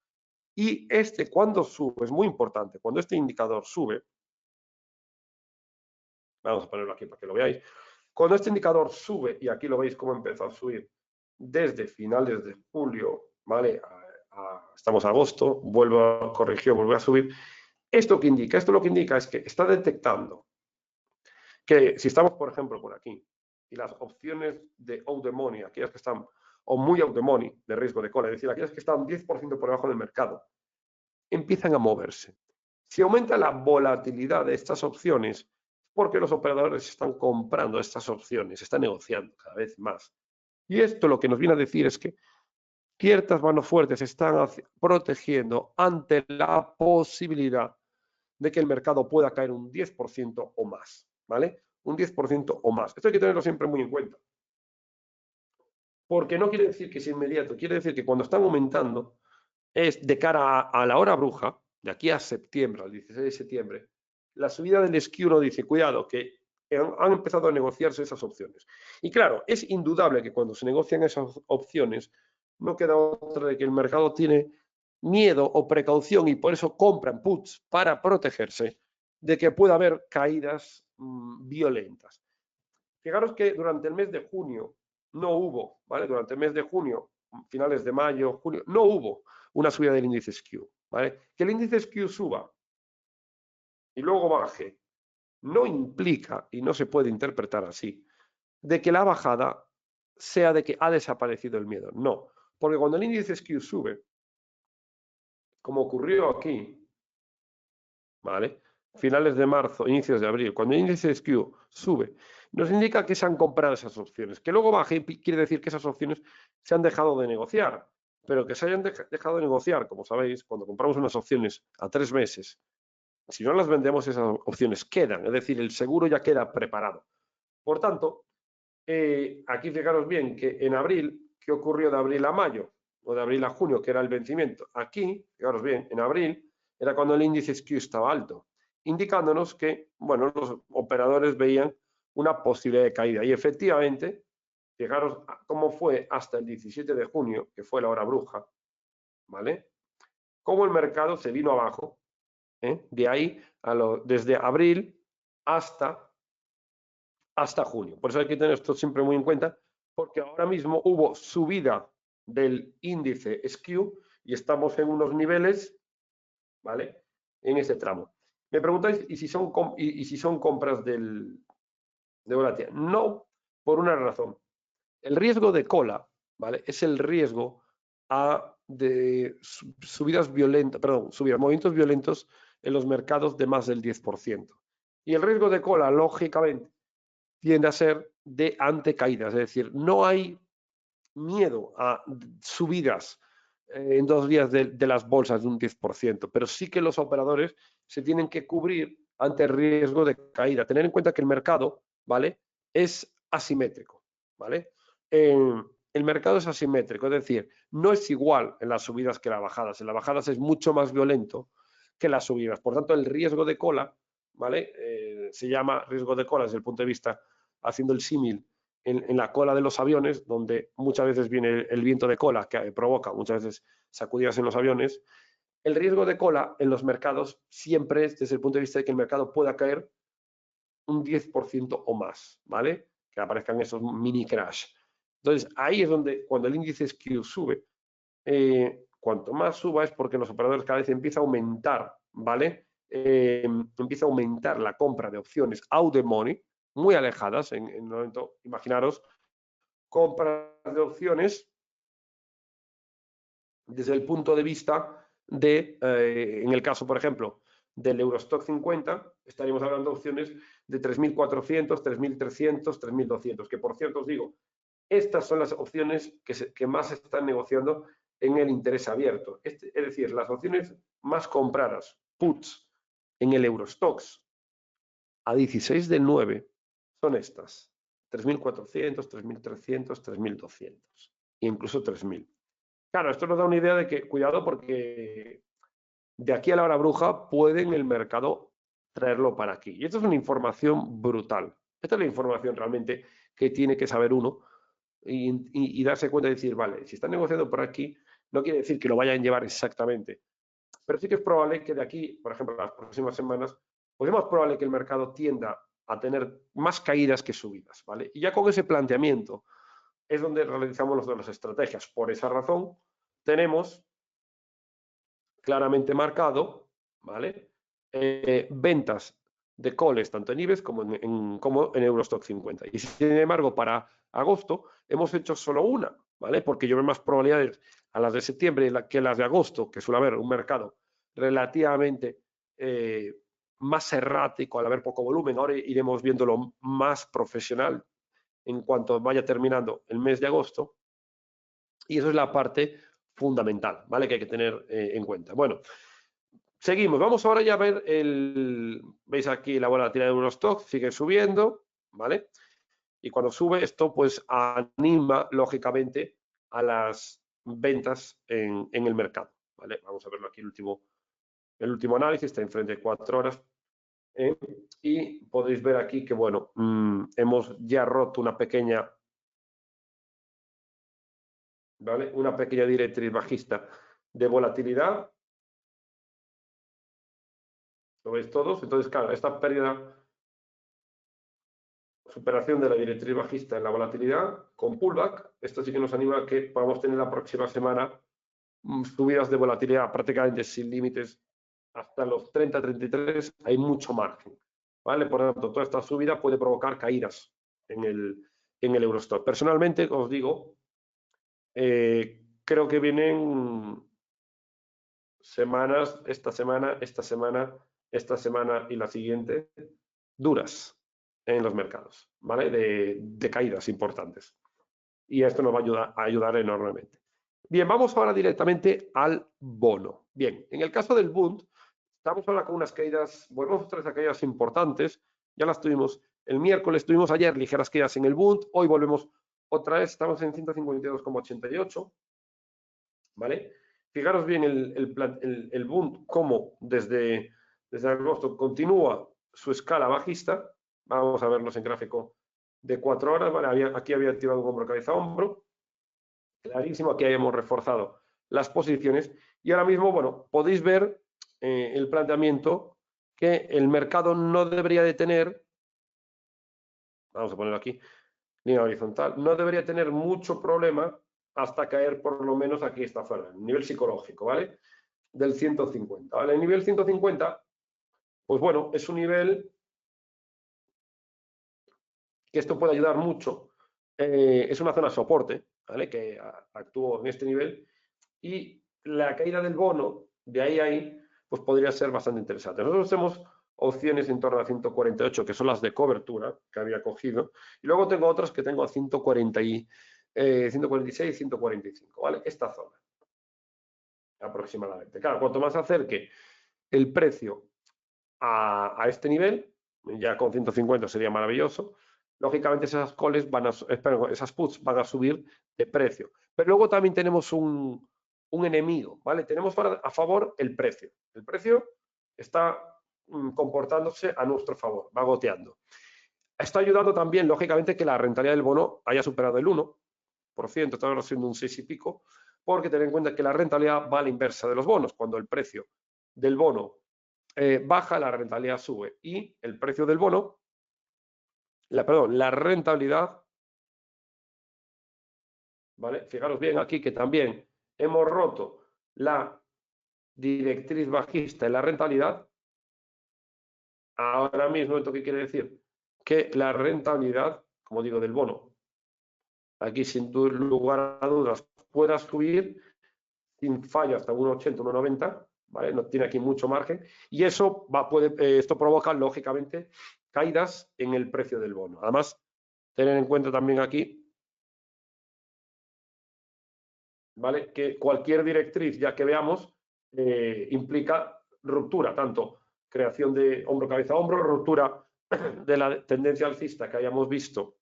Y cuando sube, es muy importante, cuando este indicador sube, vamos a ponerlo aquí para que lo veáis, cuando este indicador sube, y aquí lo veis cómo empezó a subir desde finales de julio, ¿vale? Estamos en agosto, vuelvo a corregir, vuelve a subir. ¿Esto qué indica? Esto lo que indica es que está detectando que si estamos, por ejemplo, por aquí, y las opciones de out the money, aquellas que están, o muy out the money, de riesgo de cola, es decir, aquellas que están 10% por debajo del mercado, empiezan a moverse. Si aumenta la volatilidad de estas opciones, porque los operadores están comprando estas opciones, están negociando cada vez más. Y esto lo que nos viene a decir es que ciertas manos fuertes están protegiendo ante la posibilidad de que el mercado pueda caer un 10% o más, ¿vale? Un 10% o más. Esto hay que tenerlo siempre muy en cuenta. Porque no quiere decir que es inmediato, quiere decir que cuando están aumentando es de cara a la hora bruja, de aquí a septiembre, al 16 de septiembre, la subida del SKEW nos dice, cuidado, que han empezado a negociarse esas opciones. Y claro, es indudable que cuando se negocian esas opciones, no queda otra de que el mercado tiene miedo o precaución y por eso compran puts para protegerse de que pueda haber caídas violentas. Fijaros que durante el mes de junio no hubo, ¿vale? Durante el mes de junio, finales de mayo, junio, no hubo una subida del índice SKEW, ¿vale? Que el índice SKEW suba y luego baje no implica, y no se puede interpretar así, de que la bajada sea de que ha desaparecido el miedo. No, porque cuando el índice SKEW sube, como ocurrió aquí, ¿vale? Finales de marzo, inicios de abril, cuando el índice SKEW sube nos indica que se han comprado esas opciones. Que luego baje quiere decir que esas opciones se han dejado de negociar, pero que se hayan dejado de negociar, como sabéis, cuando compramos unas opciones a 3 meses, si no las vendemos, esas opciones quedan, es decir, el seguro ya queda preparado. Por tanto, aquí fijaros bien que en abril, ¿qué ocurrió de abril a mayo? O de abril a junio, que era el vencimiento. Aquí, fijaros bien, en abril era cuando el índice SQ estaba alto, indicándonos que, bueno, los operadores veían una posibilidad de caída. Y efectivamente, fijaros cómo fue hasta el 17 de junio, que fue la hora bruja, ¿vale? Cómo el mercado se vino abajo, de ahí, desde abril hasta junio. Por eso hay que tener esto siempre muy en cuenta, porque ahora mismo hubo subida del índice SQ y estamos en unos niveles, ¿vale? En ese tramo. Me preguntáis, ¿y si son compras de volatilidad? No, por una razón. El riesgo de cola, ¿vale? Es el riesgo de subidas violentas, perdón, movimientos violentos en los mercados de más del 10%. Y el riesgo de cola, lógicamente, tiende a ser de antecaídas, es decir, no hay miedo a subidas en 2 días de las bolsas de un 10%, pero sí que los operadores se tienen que cubrir ante el riesgo de caída. Tener en cuenta que el mercado, ¿vale?, es asimétrico, ¿vale? El mercado es asimétrico, es decir, no es igual en las subidas que en las bajadas. En las bajadas es mucho más violento que en las subidas. Por tanto, el riesgo de cola, ¿vale? Se llama riesgo de cola desde el punto de vista, haciendo el símil, en la cola de los aviones, donde muchas veces viene el viento de cola que provoca muchas veces sacudidas en los aviones. El riesgo de cola en los mercados siempre es desde el punto de vista de que el mercado pueda caer un 10% o más, ¿vale? Que aparezcan esos mini crash. Entonces, ahí es donde, cuando el índice SQ sube, cuanto más suba es porque los operadores cada vez empieza a aumentar, ¿vale? Empieza a aumentar la compra de opciones out the money, muy alejadas, en el momento, imaginaros, compras de opciones desde el punto de vista de, en el caso, por ejemplo, del Eurostock 50, estaríamos hablando de opciones de 3.400, 3.300, 3.200, que por cierto os digo, estas son las opciones que más se están negociando en el interés abierto. Es decir, las opciones más compradas, puts, en el Eurostox a 16 del 9 son estas: 3.400, 3.300, 3.200 e incluso 3.000. Claro, esto nos da una idea de que, cuidado, porque de aquí a la hora bruja pueden el mercado traerlo para aquí. Y esto es una información brutal. Esta es la información realmente que tiene que saber uno y darse cuenta y decir, vale, si están negociando por aquí, no quiere decir que lo vayan a llevar exactamente. Pero sí que es probable que de aquí, por ejemplo, las próximas semanas, pues es más probable que el mercado tienda a tener más caídas que subidas, ¿vale? Y ya con ese planteamiento es donde realizamos las estrategias. Por esa razón, tenemos claramente marcado, ¿vale? Ventas de calls tanto en IBEX como en Eurostock 50. Y sin embargo, para agosto hemos hecho solo una, ¿vale? Porque yo veo más probabilidades a las de septiembre que las de agosto, que suele haber un mercado relativamente más errático al haber poco volumen. Ahora iremos viéndolo más profesional en cuanto vaya terminando el mes de agosto. Y eso es la parte fundamental, ¿vale? Que hay que tener en cuenta. Bueno, seguimos. Vamos ahora ya a ver veis aquí la volatilidad de Eurostock, sigue subiendo, ¿vale? Y cuando sube esto, pues anima, lógicamente, a las ventas en el mercado, ¿vale? Vamos a verlo aquí, el último análisis, está enfrente de 4 horas. Y podéis ver aquí que, bueno, hemos ya roto una pequeña, ¿vale? Una pequeña directriz bajista de volatilidad. ¿Lo veis todos? Entonces, claro, esta pérdida, superación de la directriz bajista en la volatilidad con pullback, esto sí que nos anima a que podamos tener la próxima semana subidas de volatilidad prácticamente sin límites hasta los 30, 33, hay mucho margen, ¿vale? Por lo tanto, toda esta subida puede provocar caídas en el Eurostock. Personalmente, os digo, creo que vienen semanas, esta semana y la siguiente, duras en los mercados, ¿vale? De caídas importantes. Y esto nos va a ayudar enormemente. Bien, vamos ahora directamente al bono. Bien, en el caso del Bund, estamos ahora con unas caídas, volvemos otra vez a caídas importantes, ya las tuvimos el miércoles, tuvimos ayer ligeras caídas en el Bund, hoy volvemos otra vez, estamos en 152,88, ¿vale? Fijaros bien el Bund como desde agosto continúa su escala bajista, vamos a verlos en gráfico de 4 horas, ¿vale? Aquí había activado un hombro, cabeza, hombro, clarísimo, aquí habíamos reforzado las posiciones y ahora mismo, bueno, podéis ver el planteamiento que el mercado no debería de tener, vamos a ponerlo aquí, línea horizontal, no debería tener mucho problema hasta caer por lo menos aquí esta zona, nivel psicológico, ¿vale? Del 150, ¿vale? El nivel 150, pues bueno, es un nivel que esto puede ayudar mucho, es una zona de soporte, ¿vale? Que actuó en este nivel y la caída del bono de ahí a ahí, pues podría ser bastante interesante. Nosotros tenemos opciones en torno a 148, que son las de cobertura que había cogido, y luego tengo otras que tengo a 146, 145, ¿vale? Esta zona, aproximadamente. Claro, cuanto más se acerque el precio a este nivel, ya con 150 sería maravilloso, lógicamente esas calls esas puts van a subir de precio. Pero luego también tenemos un enemigo, ¿vale? Tenemos a favor el precio. El precio está comportándose a nuestro favor, va goteando. Está ayudando también, lógicamente, que la rentabilidad del bono haya superado el 1%, está ahora siendo un 6 y pico, porque ten en cuenta que la rentabilidad va a la inversa de los bonos. Cuando el precio del bono baja, la rentabilidad sube y el precio del bono, la rentabilidad, ¿vale? Fijaros bien aquí que también hemos roto la directriz bajista en la rentabilidad. Ahora mismo, ¿esto qué quiere decir? Que la rentabilidad, como digo, del bono, aquí sin lugar a dudas, pueda subir sin fallo hasta 1,80, 1,90, ¿vale? No tiene aquí mucho margen y eso esto provoca, lógicamente, caídas en el precio del bono. Además, tener en cuenta también aquí, ¿vale? Que cualquier directriz, ya que veamos, implica ruptura, tanto creación de hombro, cabeza, hombro, ruptura de la tendencia alcista que hayamos visto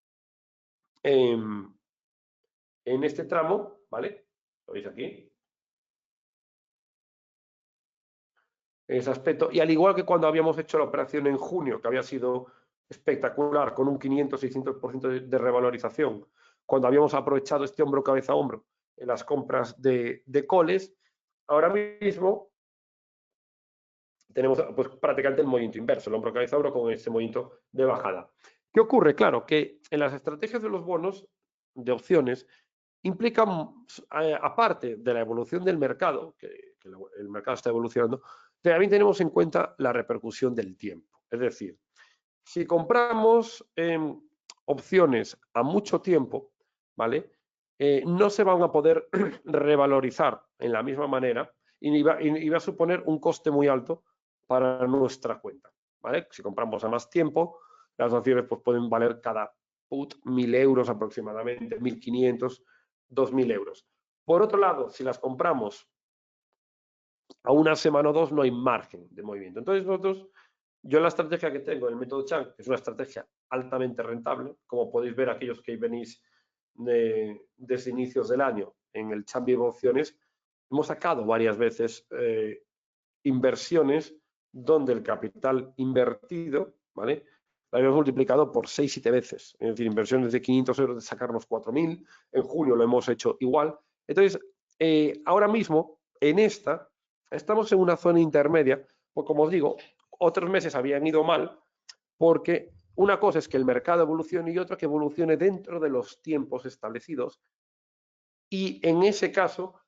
en este tramo, ¿vale? Lo veis aquí. Ese aspecto. Y al igual que cuando habíamos hecho la operación en junio, que había sido espectacular, con un 500-600% de revalorización, cuando habíamos aprovechado este hombro, cabeza, hombro en las compras de coles, ahora mismo tenemos pues, prácticamente el movimiento inverso, el hombro, cabeza, hombro con ese movimiento de bajada. ¿Qué ocurre? Claro, que en las estrategias de los bonos de opciones implican, aparte de la evolución del mercado, que el mercado está evolucionando, también tenemos en cuenta la repercusión del tiempo. Es decir, si compramos opciones a mucho tiempo, ¿vale? No se van a poder revalorizar en la misma manera y va a suponer un coste muy alto para nuestra cuenta, ¿vale? Si compramos a más tiempo, las opciones pues, pueden valer cada put 1.000 euros aproximadamente, 1.500, 2.000 euros. Por otro lado, si las compramos a una semana o dos, no hay margen de movimiento. Entonces, yo la estrategia que tengo, el método Chang, es una estrategia altamente rentable, como podéis ver aquellos que venís desde inicios del año en el Chang Vivo Opciones, hemos sacado varias veces inversiones donde el capital invertido, ¿vale? Lo habíamos multiplicado por 6-7 veces. Es decir, inversiones de 500 euros de sacarnos 4.000. En junio lo hemos hecho igual. Entonces, ahora mismo, en esta, estamos en una zona intermedia, pues como os digo, otros meses habían ido mal, porque una cosa es que el mercado evolucione y otra que evolucione dentro de los tiempos establecidos. Y en ese caso,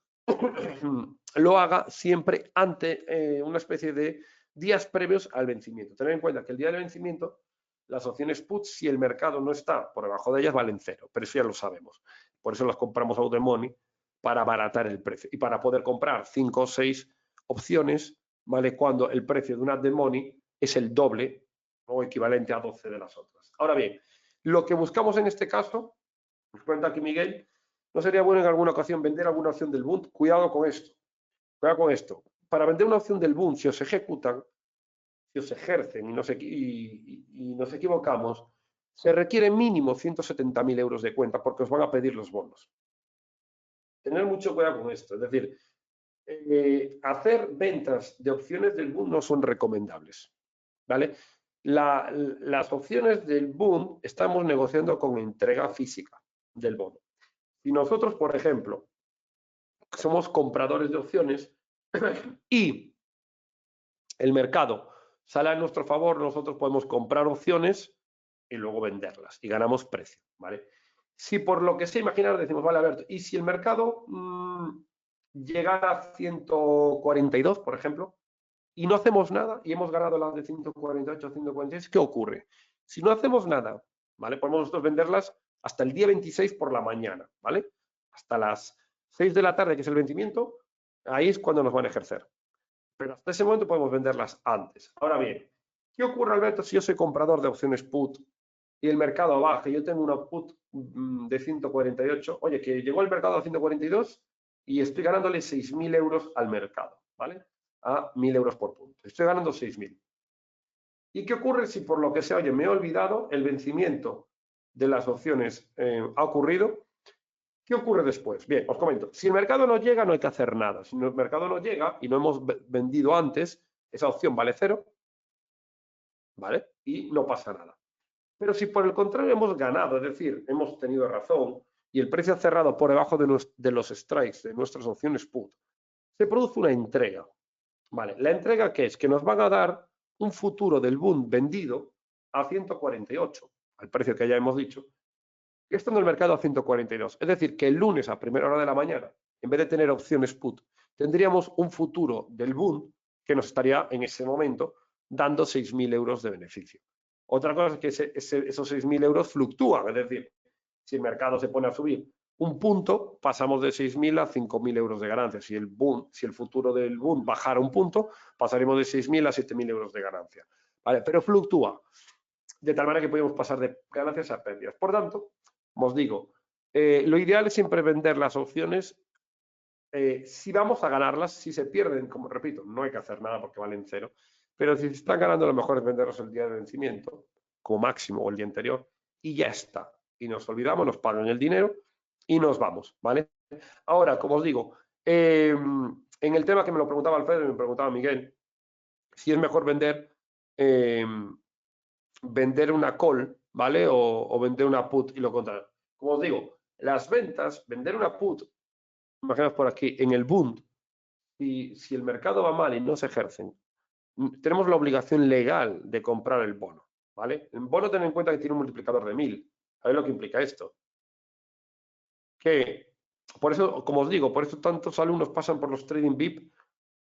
lo haga siempre ante una especie de días previos al vencimiento. Tener en cuenta que el día del vencimiento, las opciones put, si el mercado no está por debajo de ellas, valen cero, pero eso ya lo sabemos. Por eso las compramos out the money, para abaratar el precio y para poder comprar 5 o 6 opciones, ¿vale? Cuando el precio de una out the money es el doble o equivalente a 12 de las otras. Ahora bien, lo que buscamos en este caso, nos cuenta aquí Miguel, ¿no sería bueno en alguna ocasión vender alguna opción del Bund? Cuidado con esto. Cuidado con esto. Para vender una opción del Bund, si os ejecutan, si os ejercen y nos equivocamos, se requiere mínimo 170.000 euros de cuenta porque os van a pedir los bonos. Tener mucho cuidado con esto. Es decir, hacer ventas de opciones del Bund no son recomendables. ¿Vale? Las opciones del Bund estamos negociando con entrega física del bono. Si nosotros, por ejemplo, somos compradores de opciones y el mercado sale a nuestro favor, nosotros podemos comprar opciones y luego venderlas y ganamos precio, ¿vale? Si por lo que sé imaginar decimos, vale, a ver, y si el mercado llegara a 142, por ejemplo, y no hacemos nada y hemos ganado las de 148, 146, ¿qué ocurre? Si no hacemos nada, ¿vale? Podemos nosotros venderlas hasta el día 26 por la mañana, ¿vale? Hasta las 6 de la tarde, que es el vencimiento, ahí es cuando nos van a ejercer. Pero hasta ese momento podemos venderlas antes. Ahora bien, ¿qué ocurre, Alberto, si yo soy comprador de opciones put y el mercado baja y yo tengo una put de 148? Oye, que llegó el mercado a 142 y estoy ganándole 6.000 euros al mercado, ¿vale? A 1.000 euros por punto. Estoy ganando 6.000. ¿Y qué ocurre si por lo que sea, oye, me he olvidado, el vencimiento de las opciones ha ocurrido? ¿Qué ocurre después? Bien, os comento. Si el mercado no llega, no hay que hacer nada. Si el mercado no llega y no hemos vendido antes, esa opción vale 0, ¿vale? Y no pasa nada. Pero si por el contrario hemos ganado, es decir, hemos tenido razón y el precio ha cerrado por debajo de los strikes de nuestras opciones put, se produce una entrega. ¿Vale? ¿La entrega qué es? Que nos van a dar un futuro del Bund vendido a 148, al precio que ya hemos dicho, estando el mercado a 142. Es decir, que el lunes a primera hora de la mañana, en vez de tener opciones put, tendríamos un futuro del Bund que nos estaría en ese momento dando 6.000 euros de beneficio. Otra cosa es que esos 6.000 euros fluctúan, es decir, si el mercado se pone a subir un punto, pasamos de 6.000 a 5.000 euros de ganancia. Si el futuro del Bund bajara un punto, pasaremos de 6.000 a 7.000 euros de ganancia. ¿Vale? Pero fluctúa, de tal manera que podemos pasar de ganancias a pérdidas. Por tanto, os digo, lo ideal es siempre vender las opciones. Si vamos a ganarlas, si se pierden, como repito, no hay que hacer nada porque valen 0, pero si se están ganando, lo mejor es venderlos el día de vencimiento, como máximo, o el día anterior, y ya está. Y nos olvidamos, nos pagan el dinero y nos vamos, ¿vale? Ahora, como os digo, en el tema que me lo preguntaba Alfredo y me preguntaba Miguel, si es mejor vender una call, ¿vale? O vender una put y lo contrario. Como os digo, las ventas, vender una put, imaginaos por aquí, en el Bund, si el mercado va mal y no se ejercen, tenemos la obligación legal de comprar el bono, ¿vale? El bono, ten en cuenta que tiene un multiplicador de 1.000. ¿Sabéis lo que implica esto? Que, por eso, como os digo, por eso tantos alumnos pasan por los trading VIP,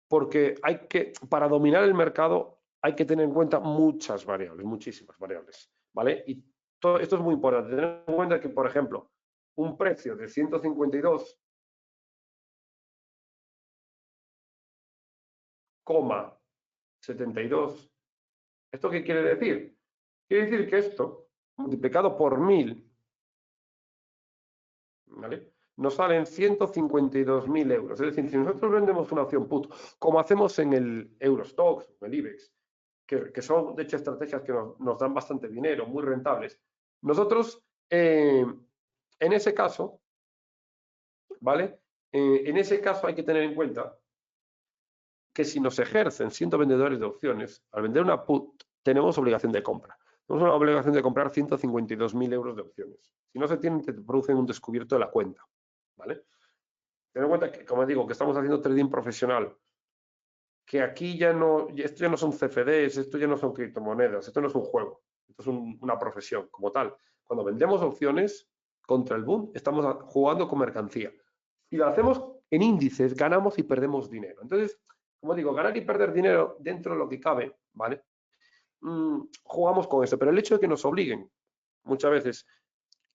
porque para dominar el mercado hay que tener en cuenta muchas variables, muchísimas variables, ¿vale? Y esto es muy importante, tener en cuenta que, por ejemplo, un precio de 152,72, ¿esto qué quiere decir? Quiere decir que esto, multiplicado por 1.000, ¿vale? Nos salen 152.000 euros. Es decir, si nosotros vendemos una opción put, como hacemos en el Eurostoxx, en el IBEX, que son de hecho estrategias que nos dan bastante dinero, muy rentables, nosotros en ese caso, ¿vale? En ese caso hay que tener en cuenta que si nos ejercen siendo vendedores de opciones, al vender una put, tenemos obligación de compra. Tenemos una obligación de comprar 152.000 euros de opciones. Si no se tienen, te producen un descubierto de la cuenta, ¿vale? Ten en cuenta que, como digo, que estamos haciendo trading profesional, que aquí esto ya no son CFDs, esto ya no son criptomonedas, esto no es un juego, esto es una profesión como tal. Cuando vendemos opciones contra el boom, estamos jugando con mercancía. Si lo hacemos en índices, ganamos y perdemos dinero. Entonces, como digo, ganar y perder dinero dentro de lo que cabe, ¿vale? Jugamos con eso, pero el hecho de que nos obliguen muchas veces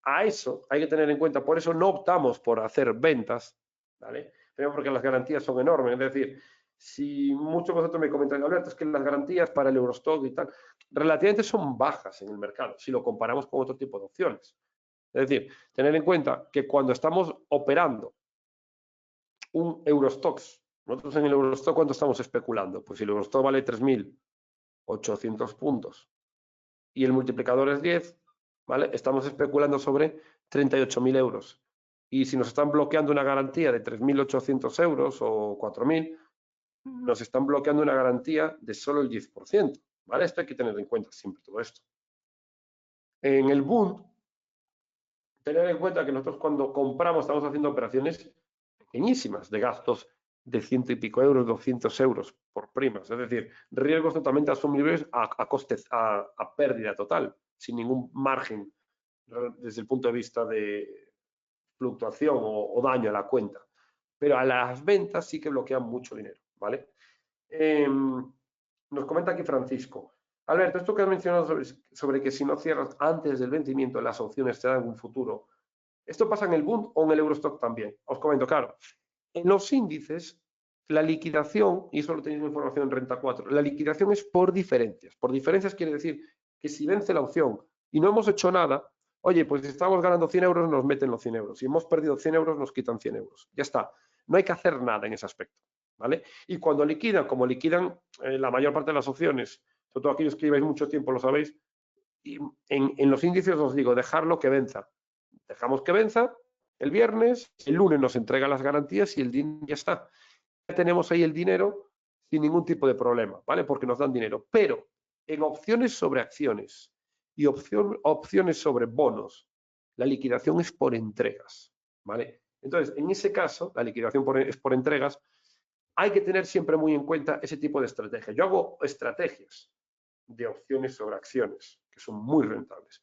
a eso hay que tener en cuenta, por eso no optamos por hacer ventas, ¿vale? Primero porque las garantías son enormes, es decir, Si muchos de vosotros me comentan, Alberto, es que las garantías para el Eurostock y tal, relativamente son bajas en el mercado, si lo comparamos con otro tipo de opciones. Es decir, tener en cuenta que cuando estamos operando un Eurostoxx, nosotros en el Eurostock, ¿cuánto estamos especulando? Pues si el Eurostock vale 3.800 puntos y el multiplicador es 10, ¿vale? Estamos especulando sobre 38.000 euros. Y si nos están bloqueando una garantía de 3.800 euros o 4.000, nos están bloqueando una garantía de solo el 10%, ¿vale? Esto hay que tener en cuenta siempre todo esto. En el Bund, tener en cuenta que nosotros cuando compramos estamos haciendo operaciones pequeñísimas de gastos de 100 y pico euros, 200 euros por primas, es decir, riesgos totalmente asumibles a pérdida total, sin ningún margen desde el punto de vista de fluctuación o daño a la cuenta. Pero a las ventas sí que bloquean mucho dinero, ¿vale? Nos comenta aquí Francisco. Alberto, esto que has mencionado sobre que si no cierras antes del vencimiento, las opciones te dan un futuro. ¿Esto pasa en el Bund o en el Eurostock también? Os comento, claro. En los índices, la liquidación, y eso lo tenéis en información en Renta 4, la liquidación es por diferencias. Por diferencias quiere decir que si vence la opción y no hemos hecho nada, oye, pues si estamos ganando 100 euros, nos meten los 100 euros. Si hemos perdido 100 euros, nos quitan 100 euros. Ya está. No hay que hacer nada en ese aspecto, ¿vale? Y cuando liquidan, como liquidan la mayor parte de las opciones, sobre todo aquellos que lleváis mucho tiempo, lo sabéis, y en los índices os digo, dejarlo que venza. Dejamos que venza el viernes, el lunes nos entrega las garantías y el dinero ya está. Ya tenemos ahí el dinero sin ningún tipo de problema, ¿vale? Porque nos dan dinero. Pero en opciones sobre acciones y opciones sobre bonos, la liquidación es por entregas, ¿vale? Entonces, en ese caso, la liquidación es por entregas, hay que tener siempre muy en cuenta ese tipo de estrategias. Yo hago estrategias de opciones sobre acciones, que son muy rentables,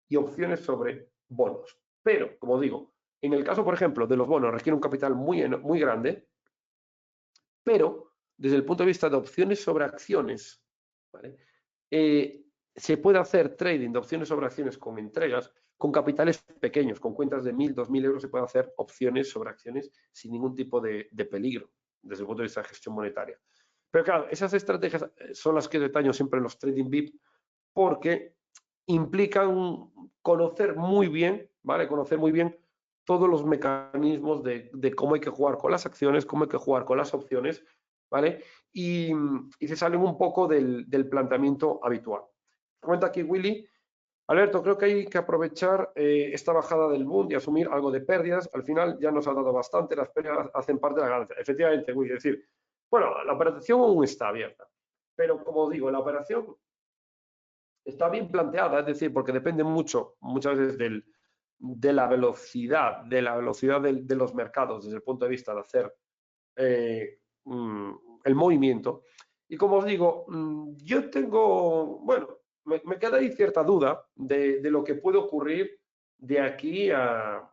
y opciones sobre bonos. Pero, como digo, en el caso, por ejemplo, de los bonos, requiere un capital muy grande, pero desde el punto de vista de opciones sobre acciones, ¿vale? Se puede hacer trading de opciones sobre acciones con entregas, con capitales pequeños, con cuentas de 1.000, 2.000 euros, se puede hacer opciones sobre acciones sin ningún tipo de peligro desde el punto de vista de gestión monetaria. Pero claro, esas estrategias son las que detallo siempre en los trading VIP porque implican conocer muy bien, ¿vale? Conocer muy bien todos los mecanismos de cómo hay que jugar con las acciones, cómo hay que jugar con las opciones, ¿vale? Y se salen un poco del planteamiento habitual. Comenta aquí Willy. Alberto, creo que hay que aprovechar esta bajada del Bund y asumir algo de pérdidas. Al final ya nos ha dado bastante, las pérdidas hacen parte de la ganancia. Efectivamente, Willy, es decir, bueno, la operación aún está abierta, pero como digo, la operación está bien planteada, es decir, porque depende mucho, muchas veces de la velocidad, de los mercados desde el punto de vista de hacer el movimiento. Y como os digo, yo tengo, bueno, me queda ahí cierta duda de lo que puede ocurrir de aquí a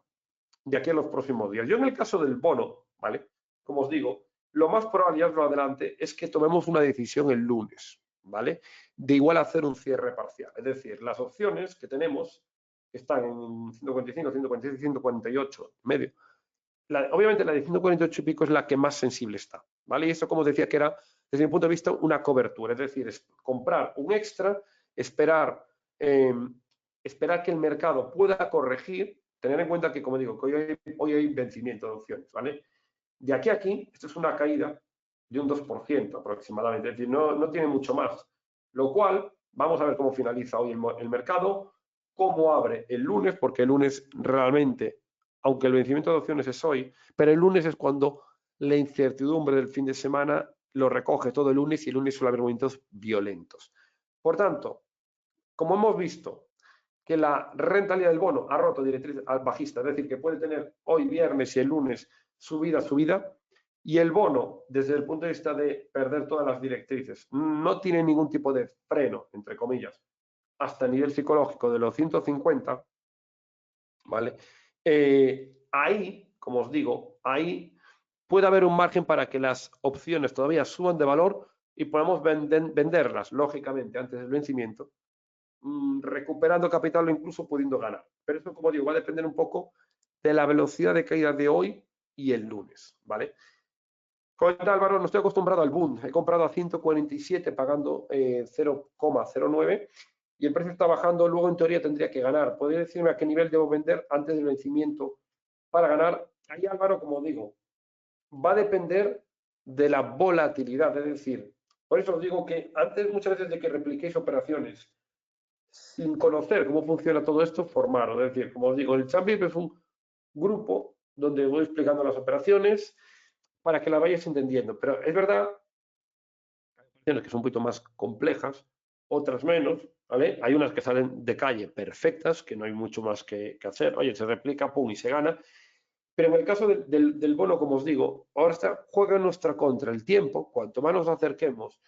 los próximos días. Yo en el caso del bono, ¿vale? Como os digo, lo más probable, ya os lo adelante, es que tomemos una decisión el lunes, ¿vale? De igual hacer un cierre parcial. Es decir, las opciones que tenemos, que están en 145, 146, 148, medio. Obviamente la de 148 y pico es la que más sensible está, ¿vale? Y esto, como os decía, que era, desde mi punto de vista, una cobertura. Es decir, es comprar un extra, esperar que el mercado pueda corregir, tener en cuenta que, como digo, que hoy hay vencimiento de opciones, ¿vale? De aquí a aquí, esto es una caída de un 2% aproximadamente, es decir, no tiene mucho más. Lo cual, vamos a ver cómo finaliza hoy el mercado, cómo abre el lunes, porque el lunes realmente, aunque el vencimiento de opciones es hoy, pero el lunes es cuando la incertidumbre del fin de semana lo recoge todo el lunes y el lunes suele haber movimientos violentos. Por tanto, como hemos visto que la rentabilidad del bono ha roto directriz bajista, es decir, que puede tener hoy viernes y el lunes subida, y el bono, desde el punto de vista de perder todas las directrices, no tiene ningún tipo de freno, entre comillas, hasta el nivel psicológico de los 150, ¿vale? Ahí, como os digo, ahí puede haber un margen para que las opciones todavía suban de valor y podamos venderlas, lógicamente, antes del vencimiento, recuperando capital o incluso pudiendo ganar. Pero eso, como digo, va a depender un poco de la velocidad de caída de hoy y el lunes, ¿vale? Comenta Álvaro, no estoy acostumbrado al Bund. He comprado a 147 pagando 0,09 y el precio está bajando. Luego, en teoría, tendría que ganar. ¿Podría decirme a qué nivel debo vender antes del vencimiento para ganar? Ahí, Álvaro, como digo, va a depender de la volatilidad. Es decir, por eso os digo que antes, muchas veces, de que repliquéis operaciones sin conocer cómo funciona todo esto, formaros. Es decir, como os digo, el Champions es un grupo donde voy explicando las operaciones para que la vayáis entendiendo. Pero es verdad que son un poquito más complejas, otras menos, ¿vale? Hay unas que salen de calle perfectas, que no hay mucho más que hacer. Oye, se replica, pum, y se gana. Pero en el caso del bono, como os digo, ahora juega en nuestra contra el tiempo. Cuanto más nos acerquemos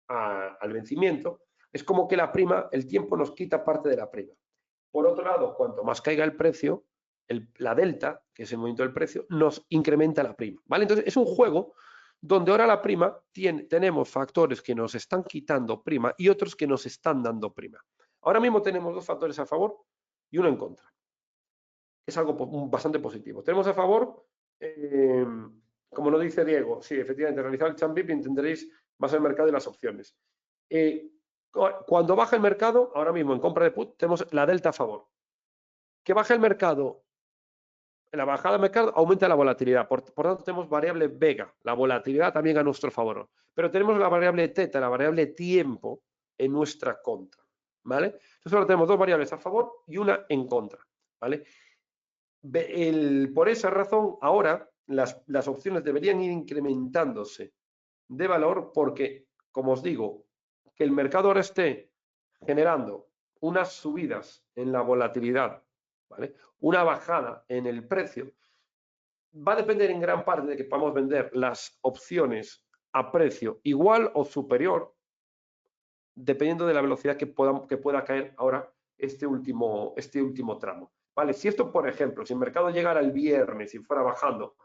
al vencimiento, es como que la prima, el tiempo nos quita parte de la prima. Por otro lado, cuanto más caiga el precio, la delta, que es el movimiento del precio, nos incrementa la prima, ¿vale? Entonces, es un juego donde ahora la prima tenemos factores que nos están quitando prima y otros que nos están dando prima. Ahora mismo tenemos dos factores a favor y uno en contra. Es algo bastante positivo. Tenemos a favor, como nos dice Diego, sí, efectivamente, realizar el Champ VIP y entenderéis más el mercado y las opciones. Cuando baja el mercado, ahora mismo en compra de put, tenemos la delta a favor. Que baja el mercado, en la bajada del mercado aumenta la volatilidad. Por tanto, tenemos variable vega, la volatilidad también a nuestro favor. Pero tenemos la variable teta, la variable tiempo, en nuestra contra. ¿Vale? Entonces ahora tenemos dos variables a favor y una en contra. ¿Vale? Por esa razón, ahora las opciones deberían ir incrementándose de valor porque, como os digo, que el mercado ahora esté generando unas subidas en la volatilidad, ¿vale? Una bajada en el precio, va a depender en gran parte de que podamos vender las opciones a precio igual o superior, dependiendo de la velocidad que pueda caer ahora este último tramo. ¿Vale? Si esto, por ejemplo, si el mercado llegara el viernes y fuera bajando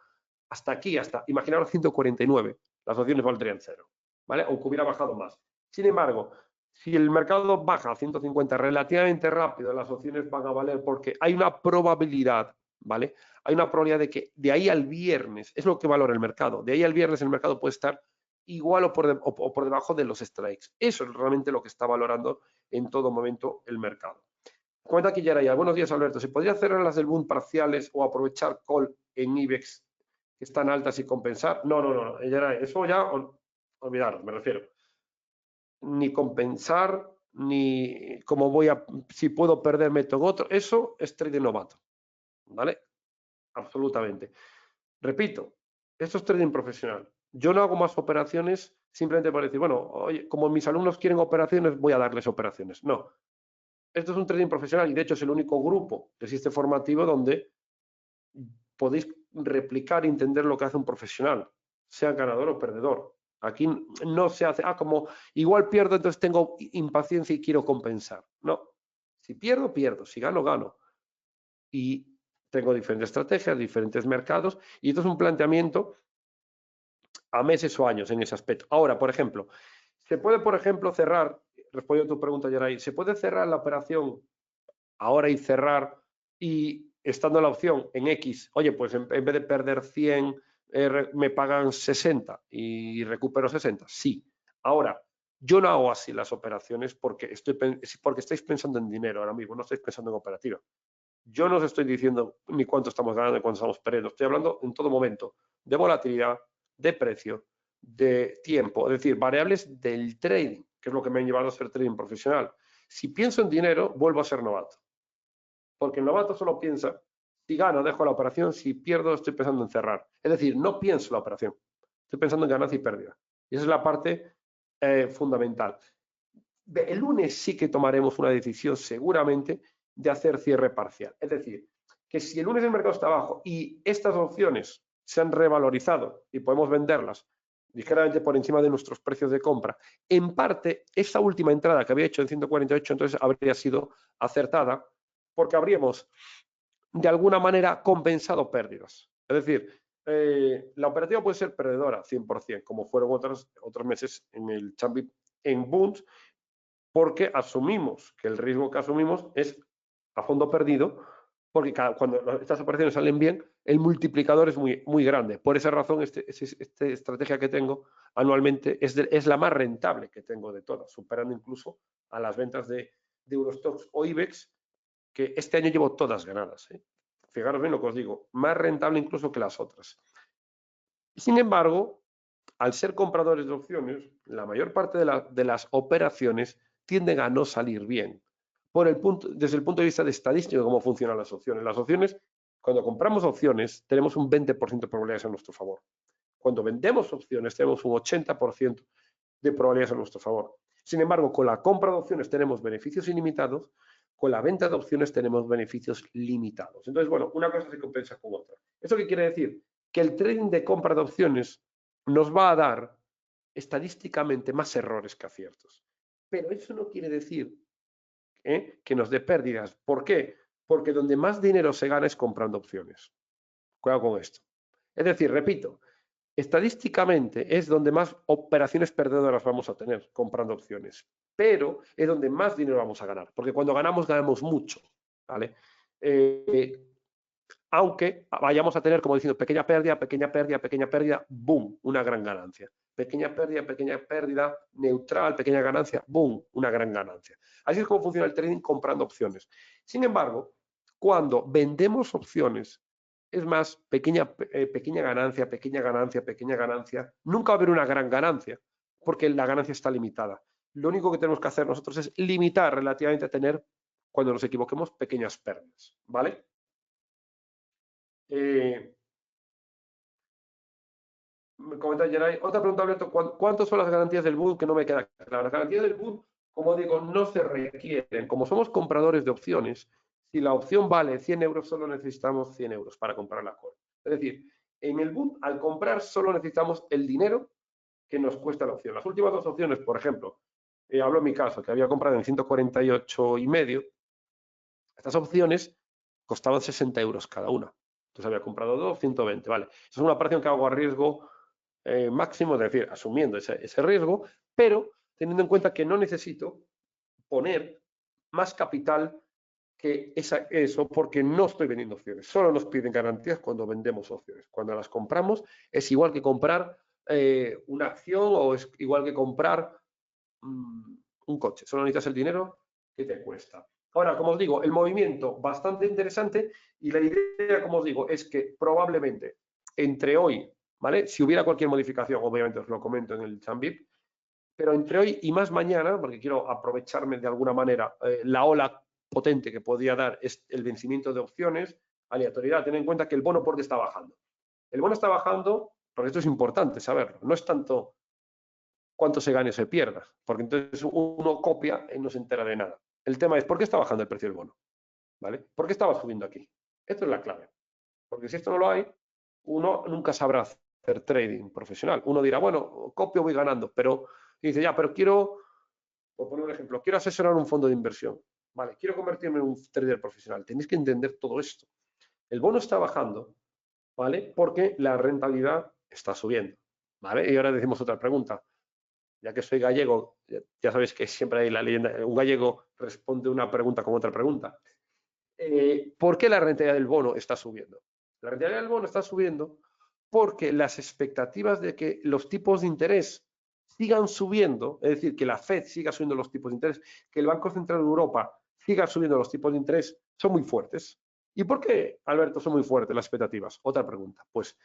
hasta aquí, hasta, imaginaros 149, las opciones valdrían cero, ¿vale? O que hubiera bajado más. Sin embargo, si el mercado baja a 150 relativamente rápido, las opciones van a valer porque hay una probabilidad, ¿vale? Hay una probabilidad de que de ahí al viernes, es lo que valora el mercado, de ahí al viernes el mercado puede estar igual o por debajo de los strikes. Eso es realmente lo que está valorando en todo momento el mercado. Comenta aquí Yaraya, buenos días Alberto, ¿se podría cerrar las del boom parciales o aprovechar call en IBEX que están altas y compensar? No, Yaraya, eso ya olvidaros, me refiero. Ni compensar, ni cómo si puedo perder meto en otro, eso es trading novato, ¿vale? Absolutamente. Repito, esto es trading profesional. Yo no hago más operaciones simplemente para decir, bueno, oye, como mis alumnos quieren operaciones, voy a darles operaciones. No, esto es un trading profesional y de hecho es el único grupo que existe formativo donde podéis replicar y entender lo que hace un profesional, sea ganador o perdedor. Aquí no se hace, como igual pierdo, entonces tengo impaciencia y quiero compensar. No, si pierdo, pierdo, si gano, gano. Y tengo diferentes estrategias, diferentes mercados, y esto es un planteamiento a meses o años en ese aspecto. Ahora, por ejemplo, se puede, por ejemplo, cerrar, respondiendo a tu pregunta, Yaray, ¿se puede cerrar la operación ahora y cerrar y estando la opción en X, oye, pues en vez de perder 100, me pagan 60 y recupero 60? Sí. Ahora, yo no hago así las operaciones porque estáis pensando en dinero ahora mismo, no estáis pensando en operativa. Yo no os estoy diciendo ni cuánto estamos ganando ni cuánto estamos perdiendo. Estoy hablando en todo momento de volatilidad, de precio, de tiempo, es decir, variables del trading, que es lo que me ha llevado a ser trading profesional. Si pienso en dinero, vuelvo a ser novato. Porque el novato solo piensa, si gano, dejo la operación, si pierdo, estoy pensando en cerrar. Es decir, no pienso la operación, estoy pensando en ganancia y pérdida. Y esa es la parte fundamental. El lunes sí que tomaremos una decisión seguramente de hacer cierre parcial. Es decir, que si el lunes el mercado está abajo y estas opciones se han revalorizado y podemos venderlas ligeramente por encima de nuestros precios de compra, en parte esa última entrada que había hecho en 148 entonces habría sido acertada porque habríamos de alguna manera compensado pérdidas. Es decir, la operativa puede ser perdedora 100%, como fueron otros meses en el Champ en Bunds, porque asumimos que el riesgo que asumimos es a fondo perdido, porque cuando estas operaciones salen bien, el multiplicador es muy grande. Por esa razón, esta estrategia que tengo anualmente es la más rentable que tengo de todas, superando incluso a las ventas de Eurostoxx o IBEX, que este año llevo todas ganadas. Fijaros bien lo que os digo, más rentable incluso que las otras. Sin embargo, al ser compradores de opciones, la mayor parte de las operaciones tienden a no salir bien. Desde el punto de vista de estadístico, cómo funcionan las opciones. Las opciones, cuando compramos opciones, tenemos un 20% de probabilidades a nuestro favor. Cuando vendemos opciones, tenemos un 80% de probabilidades a nuestro favor. Sin embargo, con la compra de opciones tenemos beneficios ilimitados, con la venta de opciones tenemos beneficios limitados. Entonces, bueno, una cosa se compensa con otra. ¿Eso qué quiere decir? Que el trading de compra de opciones nos va a dar estadísticamente más errores que aciertos. Pero eso no quiere decir que nos dé pérdidas. ¿Por qué? Porque donde más dinero se gana es comprando opciones. Cuidado con esto. Es decir, repito, estadísticamente es donde más operaciones perdedoras vamos a tener comprando opciones, pero es donde más dinero vamos a ganar, porque cuando ganamos mucho, ¿vale? Aunque vayamos a tener, como diciendo, pequeña pérdida, boom, una gran ganancia. Pequeña pérdida, neutral, pequeña ganancia, boom, una gran ganancia. Así es como funciona el trading comprando opciones. Sin embargo, cuando vendemos opciones, es más, pequeña ganancia, nunca va a haber una gran ganancia, porque la ganancia está limitada. Lo único que tenemos que hacer nosotros es limitar relativamente a tener, cuando nos equivoquemos, pequeñas pérdidas, ¿vale? Me comenta Geray. Otra pregunta, Alberto. ¿Cuántas son las garantías del boom? Que no me queda claro. Las garantías del boom, como digo, no se requieren. Como somos compradores de opciones, si la opción vale 100 euros, solo necesitamos 100 euros para comprar la call. Es decir, en el boom, al comprar, solo necesitamos el dinero que nos cuesta la opción. Las últimas dos opciones, por ejemplo, hablo en mi caso, que había comprado en 148,5. Estas opciones costaban 60 euros cada una. Entonces había comprado dos, 120, vale. Es una operación que hago a riesgo máximo, es decir, asumiendo ese riesgo, pero teniendo en cuenta que no necesito poner más capital que eso porque no estoy vendiendo opciones. Solo nos piden garantías cuando vendemos opciones. Cuando las compramos es igual que comprar una acción o es igual que comprar un coche. Solo necesitas el dinero que te cuesta. Ahora, como os digo, el movimiento bastante interesante y la idea, como os digo, es que probablemente entre hoy, ¿vale? Si hubiera cualquier modificación, obviamente os lo comento en el Chambip, pero entre hoy y más mañana, porque quiero aprovecharme de alguna manera, la ola potente que podría dar es el vencimiento de opciones, aleatoriedad. Ten en cuenta que el bono porque está bajando. El bono está bajando, porque esto es importante saberlo, no es tanto cuánto se gane o se pierda, porque entonces uno copia y no se entera de nada. El tema es, ¿por qué está bajando el precio del bono? ¿Vale? ¿Por qué estaba subiendo aquí? Esto es la clave. Porque si esto no lo hay, uno nunca sabrá hacer trading profesional. Uno dirá, bueno, copio, voy ganando, pero dice, ya, pero quiero, por poner un ejemplo, quiero asesorar un fondo de inversión. Vale, quiero convertirme en un trader profesional. Tenéis que entender todo esto. El bono está bajando, ¿vale? Porque la rentabilidad está subiendo, ¿vale? Y ahora decimos otra pregunta. Ya que soy gallego, ya sabéis que siempre hay la leyenda, un gallego responde una pregunta con otra pregunta. ¿Por qué la rentabilidad del bono está subiendo? La rentabilidad del bono está subiendo porque las expectativas de que los tipos de interés sigan subiendo, es decir, que la Fed siga subiendo los tipos de interés, que el Banco Central de Europa siga subiendo los tipos de interés, son muy fuertes. ¿Y por qué, Alberto, son muy fuertes las expectativas? Otra pregunta. Pues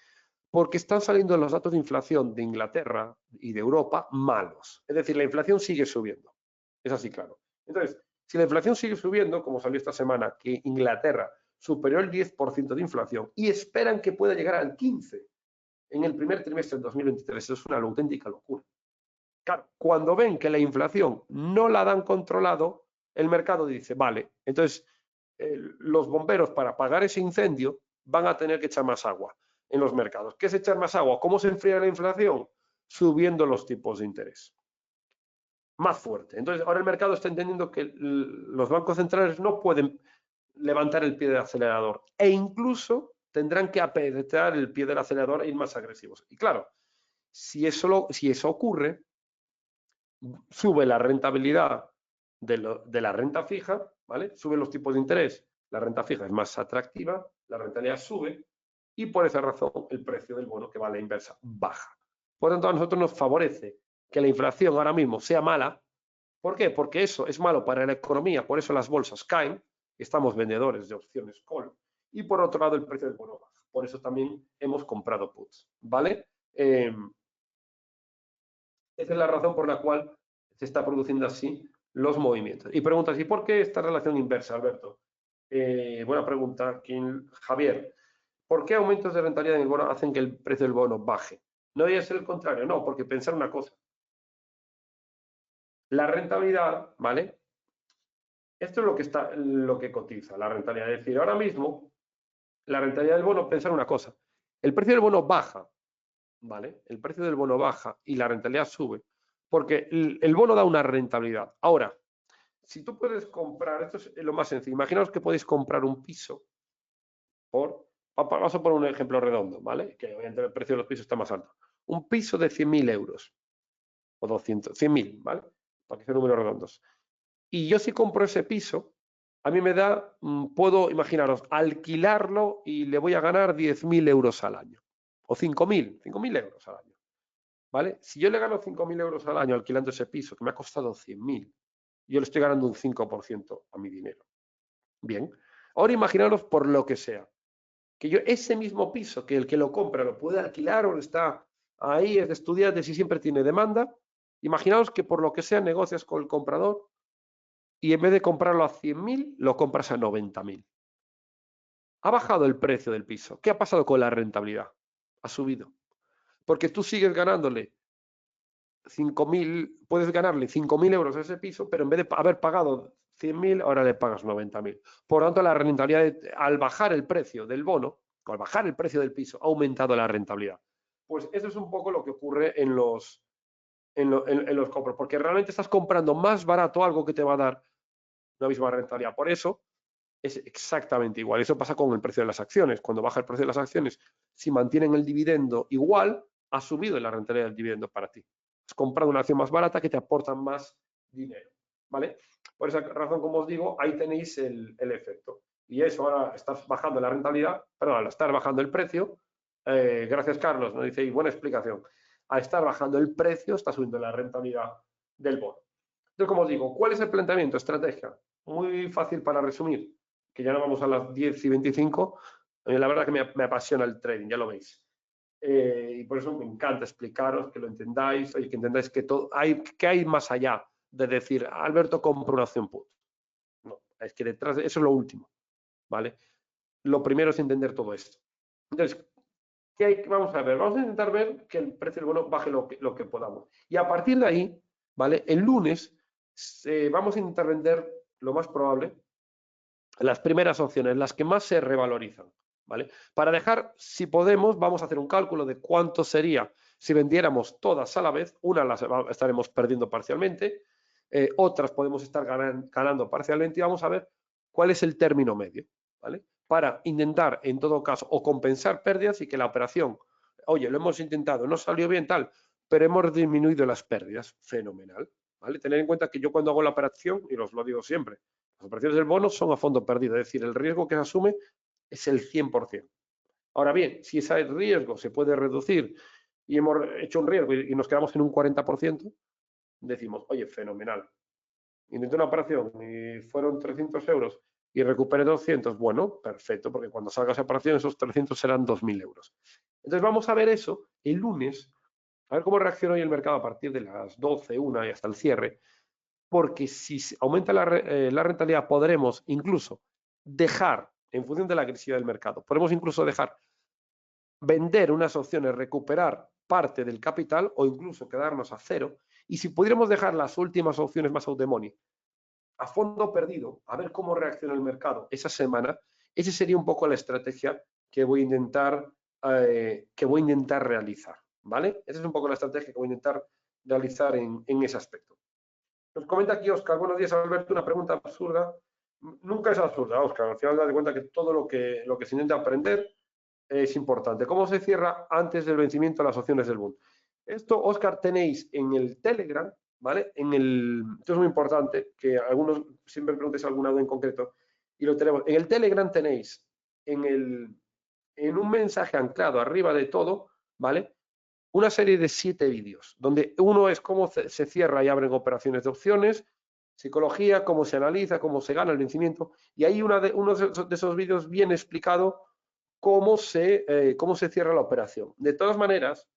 porque están saliendo los datos de inflación de Inglaterra y de Europa malos. Es decir, la inflación sigue subiendo. Es así, claro. Entonces, si la inflación sigue subiendo, como salió esta semana, que Inglaterra superó el 10% de inflación y esperan que pueda llegar al 15% en el primer trimestre del 2023, eso es una auténtica locura. Claro, cuando ven que la inflación no la dan controlado, el mercado dice, vale, entonces los bomberos para apagar ese incendio van a tener que echar más agua en los mercados. ¿Qué es echar más agua? ¿Cómo se enfría la inflación? Subiendo los tipos de interés. Más fuerte. Entonces, ahora el mercado está entendiendo que los bancos centrales no pueden levantar el pie del acelerador e incluso tendrán que apretar el pie del acelerador e ir más agresivos. Y claro, si eso ocurre, sube la rentabilidad de la renta fija, ¿vale? Suben los tipos de interés, la renta fija es más atractiva, la rentabilidad sube y por esa razón el precio del bono que va a la inversa baja. Por lo tanto, a nosotros nos favorece que la inflación ahora mismo sea mala. ¿Por qué? Porque eso es malo para la economía, por eso las bolsas caen, estamos vendedores de opciones call, y por otro lado el precio del bono baja. Por eso también hemos comprado puts, ¿vale? Esa es la razón por la cual se está produciendo así los movimientos. Y preguntas, ¿y por qué esta relación inversa, Alberto? Buena pregunta, Javier. ¿Por qué aumentos de rentabilidad en el bono hacen que el precio del bono baje? No debería ser el contrario, no, porque pensar una cosa. La rentabilidad, ¿vale? Esto es lo que cotiza, la rentabilidad. Es decir, ahora mismo, la rentabilidad del bono, pensar una cosa. El precio del bono baja, ¿vale? El precio del bono baja y la rentabilidad sube, porque el bono da una rentabilidad. Ahora, si tú puedes comprar, esto es lo más sencillo, imaginaos que podéis comprar un piso vamos a poner un ejemplo redondo, ¿vale? Que obviamente el precio de los pisos está más alto. Un piso de 100.000 euros o 200, 100.000, ¿vale? Para que sean números redondos. Y yo si compro ese piso, a mí me da, puedo, imaginaros, alquilarlo y le voy a ganar 10.000 euros al año. O 5.000 euros al año. ¿Vale? Si yo le gano 5.000 euros al año alquilando ese piso, que me ha costado 100.000, yo le estoy ganando un 5% a mi dinero. Bien. Ahora imaginaros por lo que sea. Que yo ese mismo piso, que el que lo compra lo puede alquilar o está ahí, es de estudiantes y siempre tiene demanda. Imaginaos que por lo que sea negocias con el comprador y en vez de comprarlo a 100.000, lo compras a 90.000. Ha bajado el precio del piso. ¿Qué ha pasado con la rentabilidad? Ha subido. Porque tú sigues ganándole 5.000, puedes ganarle 5.000 euros a ese piso, pero en vez de haber pagado 100.000, ahora le pagas 90.000. Por lo tanto, la rentabilidad, al bajar el precio del bono, al bajar el precio del piso, ha aumentado la rentabilidad. Pues eso es un poco lo que ocurre en los compras, porque realmente estás comprando más barato algo que te va a dar una misma rentabilidad. Por eso es exactamente igual. Eso pasa con el precio de las acciones. Cuando baja el precio de las acciones, si mantienen el dividendo igual, ha subido la rentabilidad del dividendo para ti. Has comprado una acción más barata que te aporta más dinero, ¿vale? Por esa razón, como os digo, ahí tenéis el efecto. Y eso ahora estás bajando la rentabilidad, perdón, al estar bajando el precio, gracias Carlos, nos dice, y buena explicación, al estar bajando el precio, está subiendo la rentabilidad del bono. Entonces, como os digo, ¿cuál es el planteamiento, estrategia? Muy fácil para resumir, que ya no vamos a las 10:25. La verdad que me apasiona el trading, ya lo veis. Y por eso me encanta explicaros, que lo entendáis, y que entendáis que hay más allá de decir, Alberto, compro una acción put. No, es que detrás de eso es lo último, ¿vale? Lo primero es entender todo esto. Entonces, vamos a ver? Vamos a intentar ver que el precio del bono baje lo que podamos. Y a partir de ahí, ¿vale? El lunes vamos a intentar vender lo más probable las primeras opciones, las que más se revalorizan, ¿vale? Para dejar, si podemos, vamos a hacer un cálculo de cuánto sería si vendiéramos todas a la vez. Una las estaremos perdiendo parcialmente, otras podemos estar ganando parcialmente y vamos a ver cuál es el término medio, ¿vale? Para intentar, en todo caso, o compensar pérdidas y que la operación, oye, lo hemos intentado, no salió bien tal, pero hemos disminuido las pérdidas, fenomenal, ¿vale? Tener en cuenta que yo cuando hago la operación, y os lo digo siempre, las operaciones del bono son a fondo perdido, es decir, el riesgo que se asume es el 100%. Ahora bien, si ese riesgo se puede reducir y hemos hecho un riesgo y nos quedamos en un 40%, decimos, oye, fenomenal. Intenté una operación y fueron 300 euros y recuperé 200, bueno, perfecto, porque cuando salga esa operación esos 300 serán 2.000 euros. Entonces vamos a ver eso el lunes, a ver cómo reacciona hoy el mercado a partir de las 12, 1 y hasta el cierre, porque si aumenta la rentabilidad podremos incluso dejar, en función de la agresividad del mercado, podemos incluso dejar vender unas opciones, recuperar parte del capital o incluso quedarnos a cero. Y si pudiéramos dejar las últimas opciones más out the money a fondo perdido, a ver cómo reacciona el mercado esa semana, esa sería un poco la estrategia que voy a intentar realizar, ¿vale? Esa es un poco la estrategia que voy a intentar realizar en ese aspecto. Nos comenta aquí Óscar, buenos días Alberto, una pregunta absurda. Nunca es absurda, Óscar, al final das cuenta que todo lo que se intenta aprender es importante. ¿Cómo se cierra antes del vencimiento las opciones del boom? Esto, Óscar, tenéis en el Telegram, ¿vale? Esto es muy importante, que algunos siempre preguntéis alguna duda en concreto, y lo tenemos. En el Telegram tenéis, en el en un mensaje anclado arriba de todo, ¿vale? Una serie de 7 vídeos, donde uno es cómo se cierra y abren operaciones de opciones, psicología, cómo se analiza, cómo se gana el vencimiento, y ahí uno de esos vídeos viene explicado cómo se cierra la operación. De todas maneras,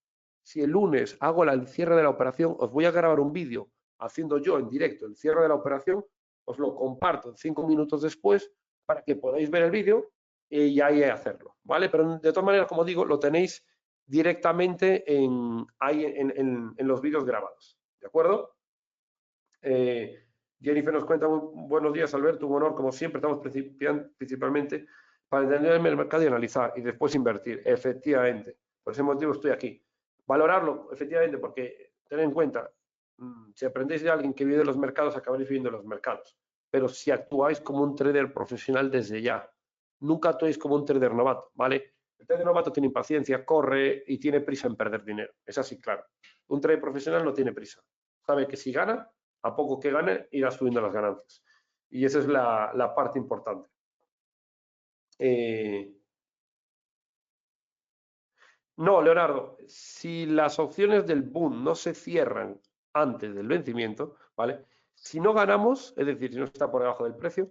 si el lunes hago el cierre de la operación, os voy a grabar un vídeo haciendo yo en directo el cierre de la operación, os lo comparto 5 minutos después para que podáis ver el vídeo y ahí hacerlo, ¿vale? Pero de todas maneras, como digo, lo tenéis directamente en los vídeos grabados, ¿de acuerdo? Jennifer nos cuenta, buenos días Alberto, un honor como siempre, estamos principalmente para entender el mercado y analizar y después invertir, efectivamente, por ese motivo estoy aquí. Valorarlo, efectivamente, porque tened en cuenta, si aprendéis de alguien que vive de los mercados, acabaréis viviendo de los mercados, pero si actuáis como un trader profesional desde ya, nunca actuéis como un trader novato, ¿vale? El trader novato tiene impaciencia, corre y tiene prisa en perder dinero, es así, claro. Un trader profesional no tiene prisa, sabe que si gana, a poco que gane, irá subiendo las ganancias. Y esa es la parte importante. No, Leonardo, si las opciones del boom no se cierran antes del vencimiento, ¿vale? Si no ganamos, es decir, si no está por debajo del precio,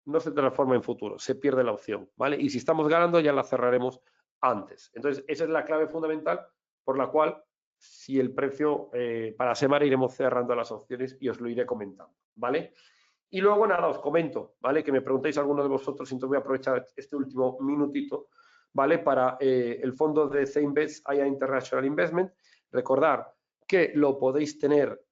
no se transforma en futuro, se pierde la opción, ¿vale? Y si estamos ganando, ya la cerraremos antes. Entonces, esa es la clave fundamental por la cual, si el precio, para la semana iremos cerrando las opciones y os lo iré comentando, ¿vale? Y luego, nada, os comento, ¿vale? Que me preguntéis alguno de vosotros, entonces voy a aprovechar este último minutito, ¿vale? Para el fondo de Zeinvest IA International Investment. Recordar que lo podéis tener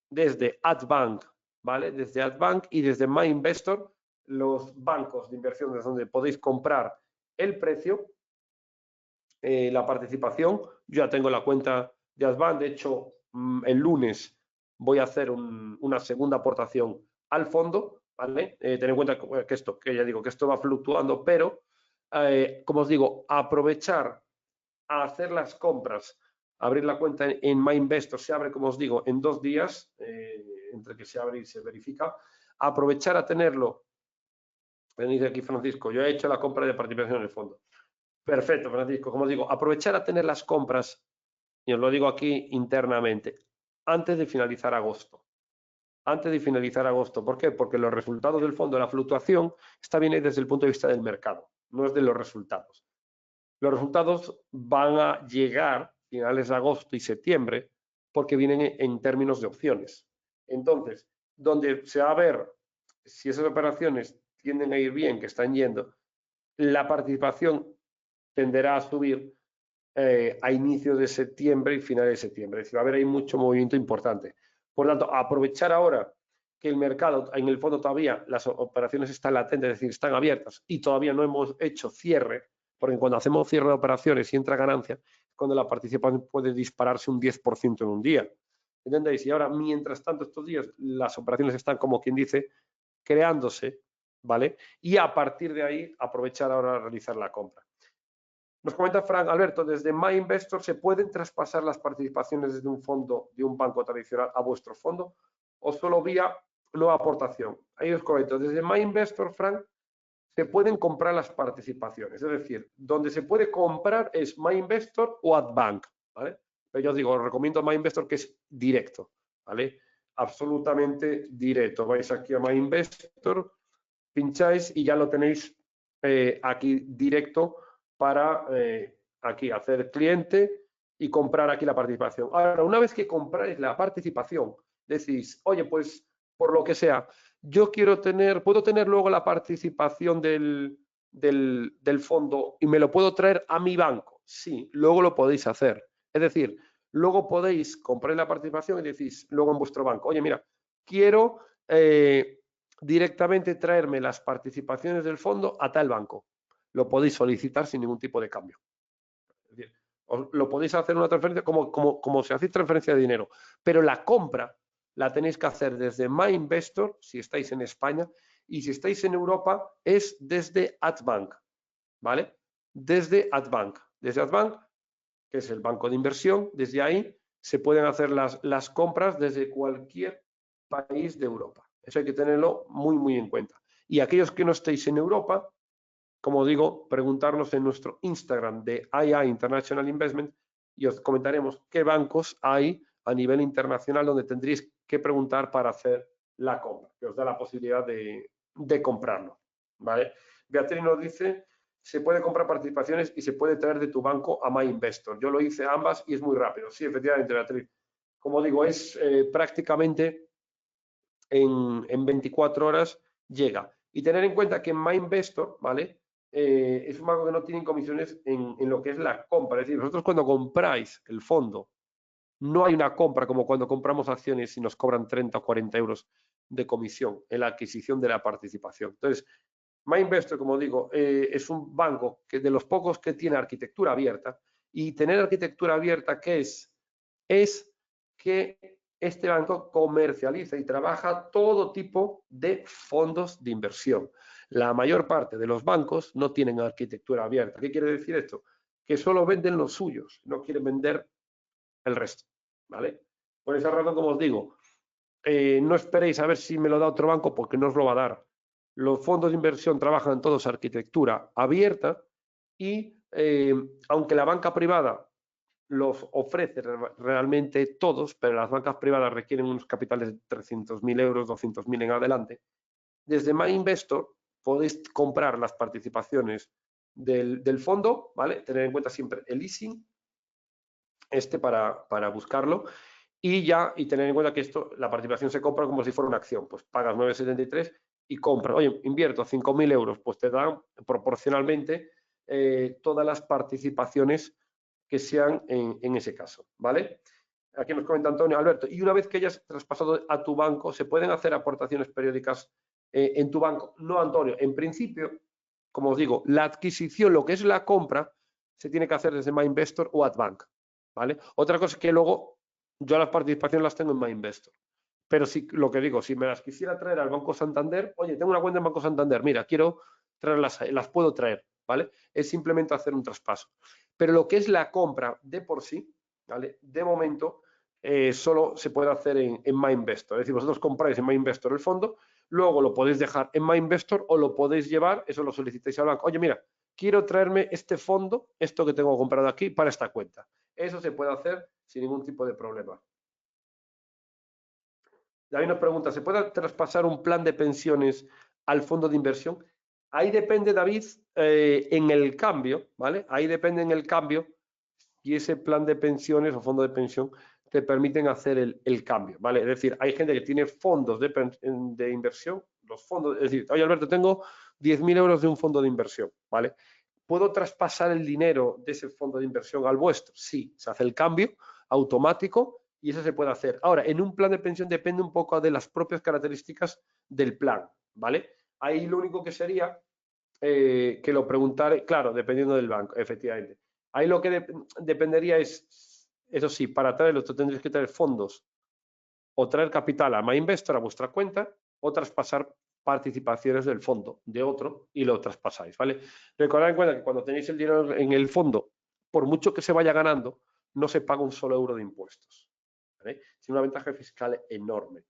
desde Adbank, ¿vale? Desde Adbank y desde MyInvestor, los bancos de inversión desde donde podéis comprar el precio, la participación. Yo ya tengo la cuenta de Adbank, de hecho, el lunes voy a hacer una segunda aportación al fondo, ¿vale? Ten en cuenta que esto, que ya digo, que esto va fluctuando, pero, como os digo, aprovechar a hacer las compras, abrir la cuenta en MyInvestor, se abre, como os digo, en 2 días, entre que se abre y se verifica, aprovechar a tenerlo, venid aquí Francisco, yo he hecho la compra de participación en el fondo. Perfecto, Francisco, como os digo, aprovechar a tener las compras, y os lo digo aquí internamente, antes de finalizar agosto. Antes de finalizar agosto. ¿Por qué? Porque los resultados del fondo, la fluctuación, está bien desde el punto de vista del mercado, no es de los resultados. Los resultados van a llegar finales de agosto y septiembre porque vienen en términos de opciones. Entonces, donde se va a ver si esas operaciones tienden a ir bien, que están yendo, la participación tenderá a subir a inicios de septiembre y finales de septiembre. Es decir, va a haber ahí mucho movimiento importante. Por lo tanto, aprovechar ahora que el mercado, en el fondo todavía las operaciones están latentes, es decir, están abiertas y todavía no hemos hecho cierre, porque cuando hacemos cierre de operaciones y entra ganancia, cuando la participación puede dispararse un 10% en un día. ¿Entendéis? Y ahora, mientras tanto, estos días, las operaciones están, como quien dice, creándose, ¿vale? Y a partir de ahí, aprovechar ahora a realizar la compra. Nos comenta Frank Alberto, desde MyInvestor se pueden traspasar las participaciones desde un fondo de un banco tradicional a vuestro fondo o solo vía nueva aportación. Ahí es correcto. Desde MyInvestor, Frank, se pueden comprar las participaciones. Es decir, donde se puede comprar es MyInvestor o Adbank, ¿vale? Pero yo os digo, os recomiendo MyInvestor que es directo, ¿vale? Absolutamente directo. Vais aquí a MyInvestor, pincháis y ya lo tenéis aquí directo para aquí hacer cliente y comprar aquí la participación. Ahora, una vez que compráis la participación, decís, oye, pues por lo que sea, yo quiero tener, puedo tener luego la participación del fondo y me lo puedo traer a mi banco. Sí, luego lo podéis hacer. Es decir, luego podéis comprar la participación y decís luego en vuestro banco, oye, mira, quiero directamente traerme las participaciones del fondo a tal banco. Lo podéis solicitar sin ningún tipo de cambio. Es decir, lo podéis hacer una transferencia como se hace transferencia de dinero, pero la compra la tenéis que hacer desde MyInvestor, si estáis en España, y si estáis en Europa, es desde Adbank, ¿vale? Desde Adbank. Desde Adbank, que es el banco de inversión, desde ahí se pueden hacer las compras desde cualquier país de Europa. Eso hay que tenerlo muy, muy en cuenta. Y aquellos que no estéis en Europa, como digo, preguntarnos en nuestro Instagram de IA International Investment y os comentaremos qué bancos hay a nivel internacional donde tendréis que preguntar para hacer la compra, que os da la posibilidad de comprarlo, ¿vale? Beatriz nos dice, se puede comprar participaciones y se puede traer de tu banco a MyInvestor. Yo lo hice ambas y es muy rápido. Sí, efectivamente, Beatriz. Como digo, es prácticamente en 24 horas llega. Y tener en cuenta que en MyInvestor, ¿vale? Es un banco que no tiene comisiones en lo que es la compra. Es decir, vosotros cuando compráis el fondo, no hay una compra como cuando compramos acciones y nos cobran 30 o 40 euros de comisión en la adquisición de la participación. Entonces, MyInvestor, como digo, es un banco que de los pocos que tiene arquitectura abierta. Y tener arquitectura abierta, ¿qué es? Es que este banco comercializa y trabaja todo tipo de fondos de inversión. La mayor parte de los bancos no tienen arquitectura abierta. ¿Qué quiere decir esto? Que solo venden los suyos, no quieren vender el resto, ¿vale? Por esa razón, como os digo, no esperéis a ver si me lo da otro banco porque no os lo va a dar. Los fondos de inversión trabajan todos arquitectura abierta y aunque la banca privada los ofrece realmente todos, pero las bancas privadas requieren unos capitales de 300.000 euros, 200.000 en adelante. Desde MyInvestor podéis comprar las participaciones del fondo, ¿vale? Tener en cuenta siempre el leasing, para buscarlo, y tener en cuenta que la participación se compra como si fuera una acción, pues pagas 9,73 y compras, oye, invierto 5.000 euros, pues te dan proporcionalmente todas las participaciones que sean en ese caso, ¿vale? Aquí nos comenta Antonio, Alberto, y una vez que hayas traspasado a tu banco, ¿se pueden hacer aportaciones periódicas en tu banco? No, Antonio, en principio, como os digo, la adquisición, lo que es la compra, se tiene que hacer desde MyInvestor o Adbank, ¿vale? Otra cosa es que luego yo las participaciones las tengo en MyInvestor. Pero sí, lo que digo, si me las quisiera traer al Banco Santander, oye, tengo una cuenta en Banco Santander, mira, quiero traerlas, las puedo traer, ¿vale? Es simplemente hacer un traspaso. Pero lo que es la compra de por sí, ¿vale? De momento, solo se puede hacer en MyInvestor. Es decir, vosotros compráis en MyInvestor el fondo, luego lo podéis dejar en MyInvestor o lo podéis llevar, eso lo solicitáis al banco. Oye, mira, quiero traerme este fondo, esto que tengo comprado aquí, para esta cuenta. Eso se puede hacer sin ningún tipo de problema. David nos pregunta, ¿se puede traspasar un plan de pensiones al fondo de inversión? Ahí depende, David, en el cambio, ¿vale? Ahí depende en el cambio y ese plan de pensiones o fondo de pensión te permiten hacer el cambio, ¿vale? Es decir, hay gente que tiene fondos de inversión, los fondos, es decir, oye Alberto, tengo 10.000 euros de un fondo de inversión, ¿vale? ¿Puedo traspasar el dinero de ese fondo de inversión al vuestro? Sí, se hace el cambio automático y eso se puede hacer. Ahora, en un plan de pensión depende un poco de las propias características del plan, ¿vale? Ahí lo único que sería que lo preguntaré, claro, dependiendo del banco, efectivamente. Ahí lo que dependería es, eso sí, para traerlo, tú tendrías que traer fondos o traer capital a MyInvestor a vuestra cuenta o traspasar participaciones del fondo de otro y lo traspasáis, ¿vale? Recordad en cuenta que cuando tenéis el dinero en el fondo, por mucho que se vaya ganando, no se paga un solo euro de impuestos, ¿vale? Es una ventaja fiscal enorme.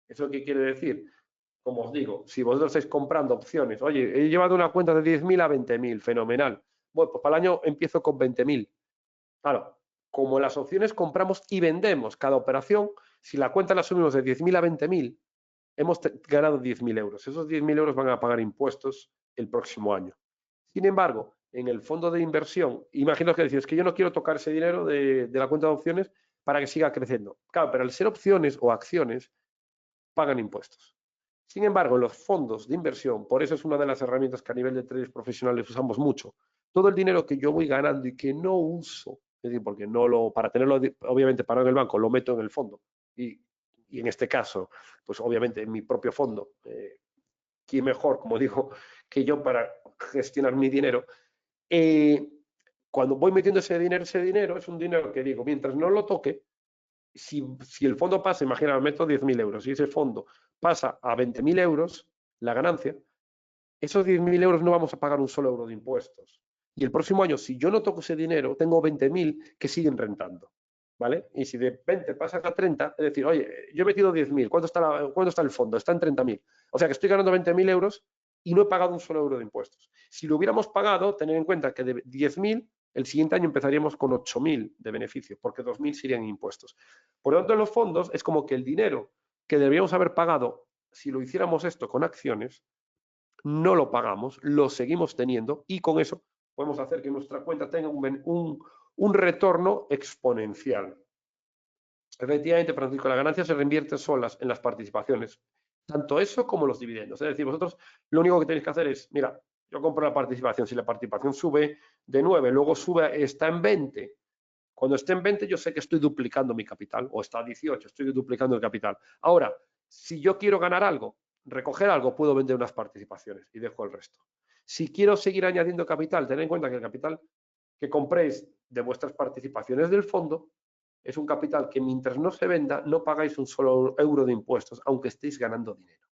¿Eso qué quiere decir? Como os digo, si vosotros estáis comprando opciones, oye, he llevado una cuenta de 10.000 a 20.000, fenomenal. Bueno, pues para el año empiezo con 20.000. Claro, como las opciones compramos y vendemos cada operación, si la cuenta la subimos de 10.000 a 20.000, hemos ganado 10.000 euros. Esos 10.000 euros van a pagar impuestos el próximo año. Sin embargo, en el fondo de inversión, imagino que decís, es que yo no quiero tocar ese dinero de la cuenta de opciones para que siga creciendo. Claro, pero al ser opciones o acciones, pagan impuestos. Sin embargo, en los fondos de inversión, por eso es una de las herramientas que a nivel de traders profesionales usamos mucho, todo el dinero que yo voy ganando y que no uso, es decir, porque no para tenerlo obviamente parado en el banco, lo meto en el fondo. Y en este caso, pues obviamente en mi propio fondo, ¿quién mejor, como digo, que yo para gestionar mi dinero? Cuando voy metiendo ese dinero es un dinero que digo, mientras no lo toque, si el fondo pasa, imagina, meto 10.000 euros y ese fondo pasa a 20.000 euros, la ganancia, esos 10.000 euros no vamos a pagar un solo euro de impuestos. Y el próximo año, si yo no toco ese dinero, tengo 20.000 que siguen rentando, ¿vale? Y si de 20 pasas a 30, es decir, oye, yo he metido 10.000, ¿cuánto está el fondo? Está en 30.000. O sea que estoy ganando 20.000 euros y no he pagado un solo euro de impuestos. Si lo hubiéramos pagado, tener en cuenta que de 10.000, el siguiente año empezaríamos con 8.000 de beneficio, porque 2.000 serían impuestos. Por lo tanto, en los fondos es como que el dinero que deberíamos haber pagado si lo hiciéramos esto con acciones, no lo pagamos, lo seguimos teniendo y con eso podemos hacer que nuestra cuenta tenga un retorno exponencial. Efectivamente, Francisco, las ganancias se reinvierten solas en las participaciones, tanto eso como los dividendos. Es decir, vosotros lo único que tenéis que hacer es, mira, yo compro la participación, si la participación sube de 9, luego sube, está en 20, cuando esté en 20 yo sé que estoy duplicando mi capital, o está a 18, estoy duplicando el capital. Ahora, si yo quiero ganar algo, recoger algo, puedo vender unas participaciones y dejo el resto. Si quiero seguir añadiendo capital, tened en cuenta que el capital que compréis de vuestras participaciones del fondo es un capital que mientras no se venda no pagáis un solo euro de impuestos, aunque estéis ganando dinero.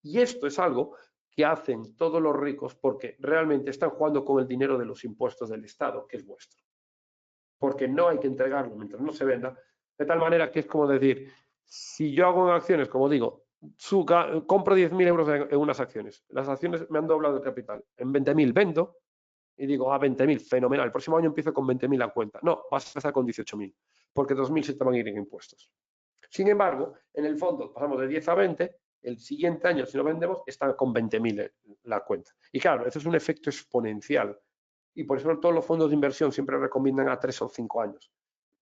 Y esto es algo que hacen todos los ricos porque realmente están jugando con el dinero de los impuestos del Estado, que es vuestro. Porque no hay que entregarlo mientras no se venda, de tal manera que es como decir, si yo hago acciones, como digo, compro 10.000 euros en unas acciones, las acciones me han doblado el capital, en 20.000 vendo y digo, 20.000, fenomenal, el próximo año empiezo con 20.000 a cuenta. No, vas a empezar con 18.000, porque 2.000 se te van a ir en impuestos. Sin embargo, en el fondo pasamos de 10 a 20, el siguiente año si no vendemos está con 20.000 la cuenta. Y claro, eso es un efecto exponencial. Y por eso todos los fondos de inversión siempre recomiendan a 3 o 5 años,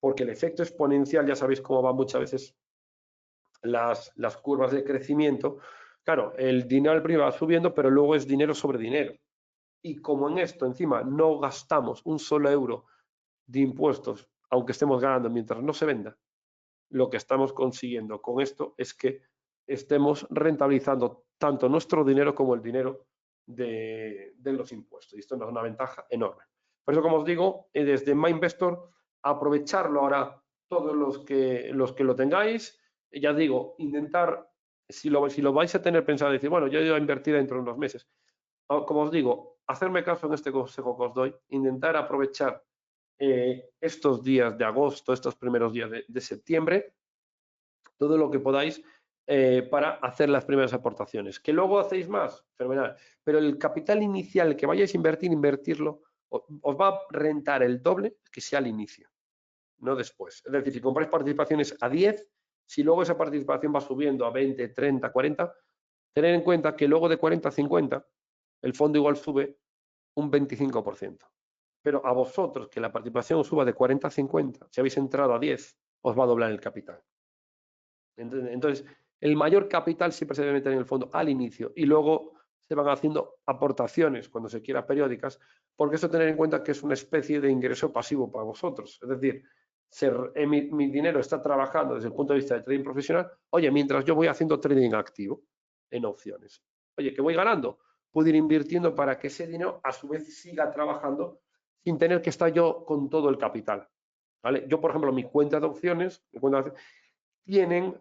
porque el efecto exponencial, ya sabéis cómo van muchas veces las curvas de crecimiento. Claro, el dinero al principio va subiendo, pero luego es dinero sobre dinero. Y como en esto encima no gastamos un solo euro de impuestos, aunque estemos ganando mientras no se venda, lo que estamos consiguiendo con esto es que estemos rentabilizando tanto nuestro dinero como el dinero de los impuestos. Y esto nos da una ventaja enorme. Por eso, como os digo, desde MyInvestor, aprovecharlo ahora todos los que lo tengáis. Ya digo, intentar, si lo vais a tener pensado, decir, bueno, yo voy a invertir dentro de unos meses. Como os digo, hacerme caso en este consejo que os doy, intentar aprovechar estos días de agosto, estos primeros días de septiembre, todo lo que podáis para hacer las primeras aportaciones. ¿Que luego hacéis más? Fenomenal. Pero el capital inicial que vayáis a invertir, invertirlo, os va a rentar el doble que sea al inicio, no después. Es decir, si compráis participaciones a 10, si luego esa participación va subiendo a 20, 30, 40, tened en cuenta que luego de 40 a 50, el fondo igual sube un 25%. Pero a vosotros, que la participación suba de 40 a 50, si habéis entrado a 10, os va a doblar el capital. Entonces, el mayor capital siempre se debe meter en el fondo al inicio y luego se van haciendo aportaciones cuando se quiera periódicas, porque eso tener en cuenta que es una especie de ingreso pasivo para vosotros. Es decir, mi dinero está trabajando desde el punto de vista de trading profesional, oye, mientras yo voy haciendo trading activo en opciones. Oye, que voy ganando, puedo ir invirtiendo para que ese dinero a su vez siga trabajando sin tener que estar yo con todo el capital. ¿Vale? Yo, por ejemplo, mi cuenta de opciones, tienen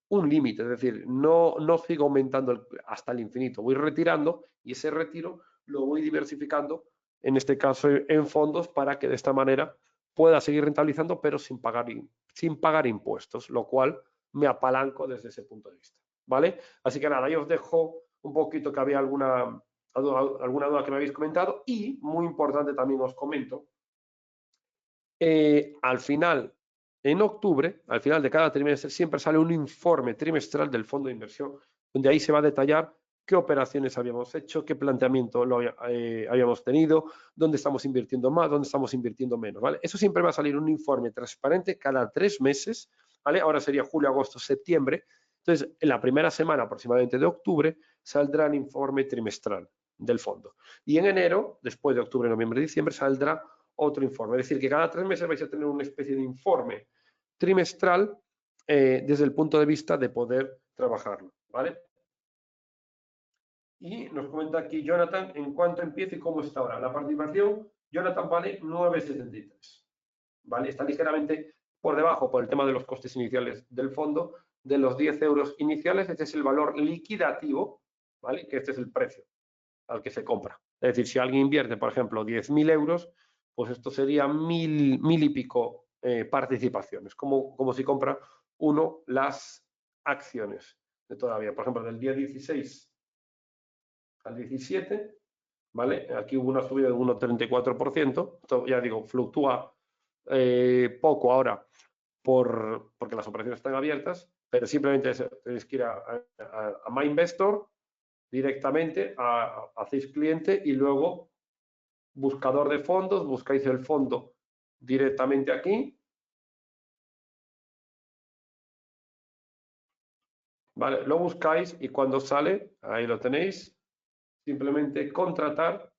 un límite, es decir, no sigo aumentando hasta el infinito, voy retirando y ese retiro lo voy diversificando, en este caso en fondos, para que de esta manera pueda seguir rentabilizando, pero sin pagar impuestos, lo cual me apalanco desde ese punto de vista, ¿vale? Así que nada, yo os dejo un poquito que había alguna duda que me habéis comentado y, muy importante también os comento, al final, en octubre, al final de cada trimestre, siempre sale un informe trimestral del fondo de inversión, donde ahí se va a detallar qué operaciones habíamos hecho, qué planteamiento habíamos tenido, dónde estamos invirtiendo más, dónde estamos invirtiendo menos, ¿vale? Eso siempre va a salir un informe transparente cada 3 meses, ¿vale? Ahora sería julio, agosto, septiembre. Entonces, en la primera semana aproximadamente de octubre saldrá el informe trimestral del fondo. Y en enero, después de octubre, noviembre, diciembre, saldrá otro informe. Es decir, que cada 3 meses vais a tener una especie de informe trimestral desde el punto de vista de poder trabajarlo, ¿vale? Y nos comenta aquí Jonathan en cuánto empieza y cómo está ahora. La participación, Jonathan, vale 9,73, ¿vale? Está ligeramente por debajo por el tema de los costes iniciales del fondo, de los 10 euros iniciales. Este es el valor liquidativo, ¿vale? Que este es el precio al que se compra. Es decir, si alguien invierte, por ejemplo, 10.000 euros, pues esto sería mil y pico participaciones, como si compra uno las acciones de todavía. Por ejemplo, del día 16 al 17, ¿vale? Aquí hubo una subida de 1,34%. Esto, ya digo, fluctúa poco ahora porque las operaciones están abiertas, pero simplemente tenéis que ir a MyInvestor directamente, hacéis cliente y luego buscador de fondos, buscáis el fondo directamente aquí, ¿vale? Lo buscáis y cuando sale, ahí lo tenéis, simplemente contratar,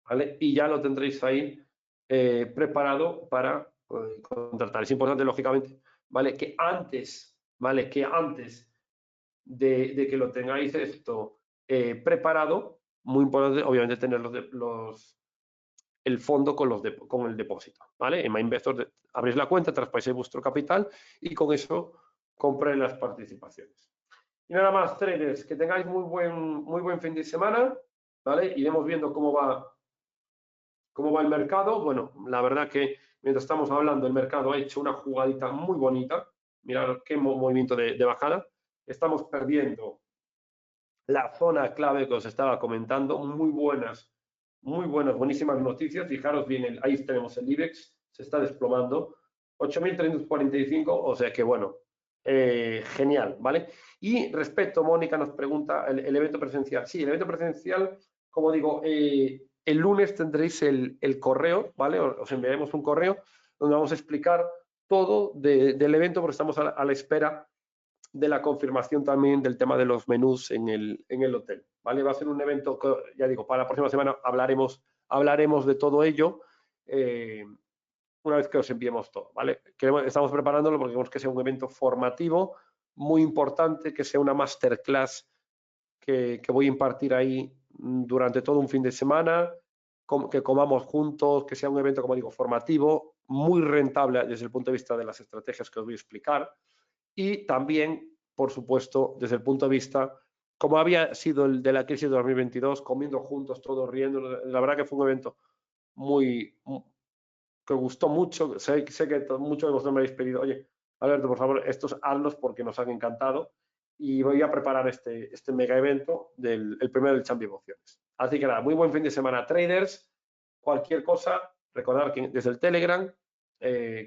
¿vale? Y ya lo tendréis ahí preparado para contratar. Es importante, lógicamente, ¿vale? Que antes, ¿vale? Que antes de que lo tengáis esto preparado, muy importante, obviamente, tener el fondo con el depósito, ¿vale? En MyInvestor abrís la cuenta, traspasáis vuestro capital y con eso compráis las participaciones. Y nada más, traders, que tengáis muy buen fin de semana, ¿vale? Iremos viendo cómo va el mercado. Bueno, la verdad que mientras estamos hablando, el mercado ha hecho una jugadita muy bonita. Mirad qué movimiento de bajada. Estamos perdiendo la zona clave que os estaba comentando. Buenísimas noticias. Fijaros bien, ahí tenemos el IBEX, se está desplomando. 8.345, o sea que bueno, genial, ¿vale? Y respecto, Mónica nos pregunta, el evento presencial. Sí, el evento presencial, como digo, el lunes tendréis el correo, ¿vale? Os enviaremos un correo donde vamos a explicar todo del evento, porque estamos a la espera de la confirmación también del tema de los menús en el hotel, ¿vale? Va a ser un evento que, ya digo, para la próxima semana hablaremos de todo ello una vez que os enviemos todo, ¿vale? Estamos preparándolo porque queremos que sea un evento formativo muy importante, que sea una masterclass que voy a impartir ahí durante todo un fin de semana, que comamos juntos, que sea un evento, como digo, formativo, muy rentable desde el punto de vista de las estrategias que os voy a explicar y también, por supuesto, desde el punto de vista, como había sido el de la crisis de 2022, comiendo juntos, todos riendo. La verdad que fue un evento que gustó mucho. Sé que muchos de vosotros me habéis pedido, oye, Alberto, por favor, estos hazlos porque nos han encantado y voy a preparar este mega evento el primero del Champions Opciones. Así que nada, muy buen fin de semana, traders. Cualquier cosa, recordad que desde el Telegram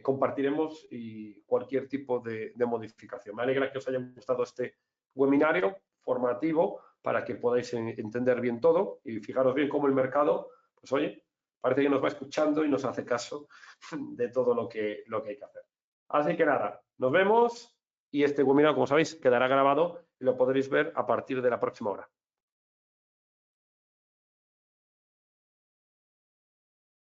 compartiremos y cualquier tipo de modificación. Me alegra que os haya gustado este webinario formativo para que podáis entender bien todo y fijaros bien cómo el mercado, pues oye, parece que nos va escuchando y nos hace caso de todo lo que hay que hacer. Así que nada, nos vemos y este webinar, como sabéis, quedará grabado y lo podréis ver a partir de la próxima hora.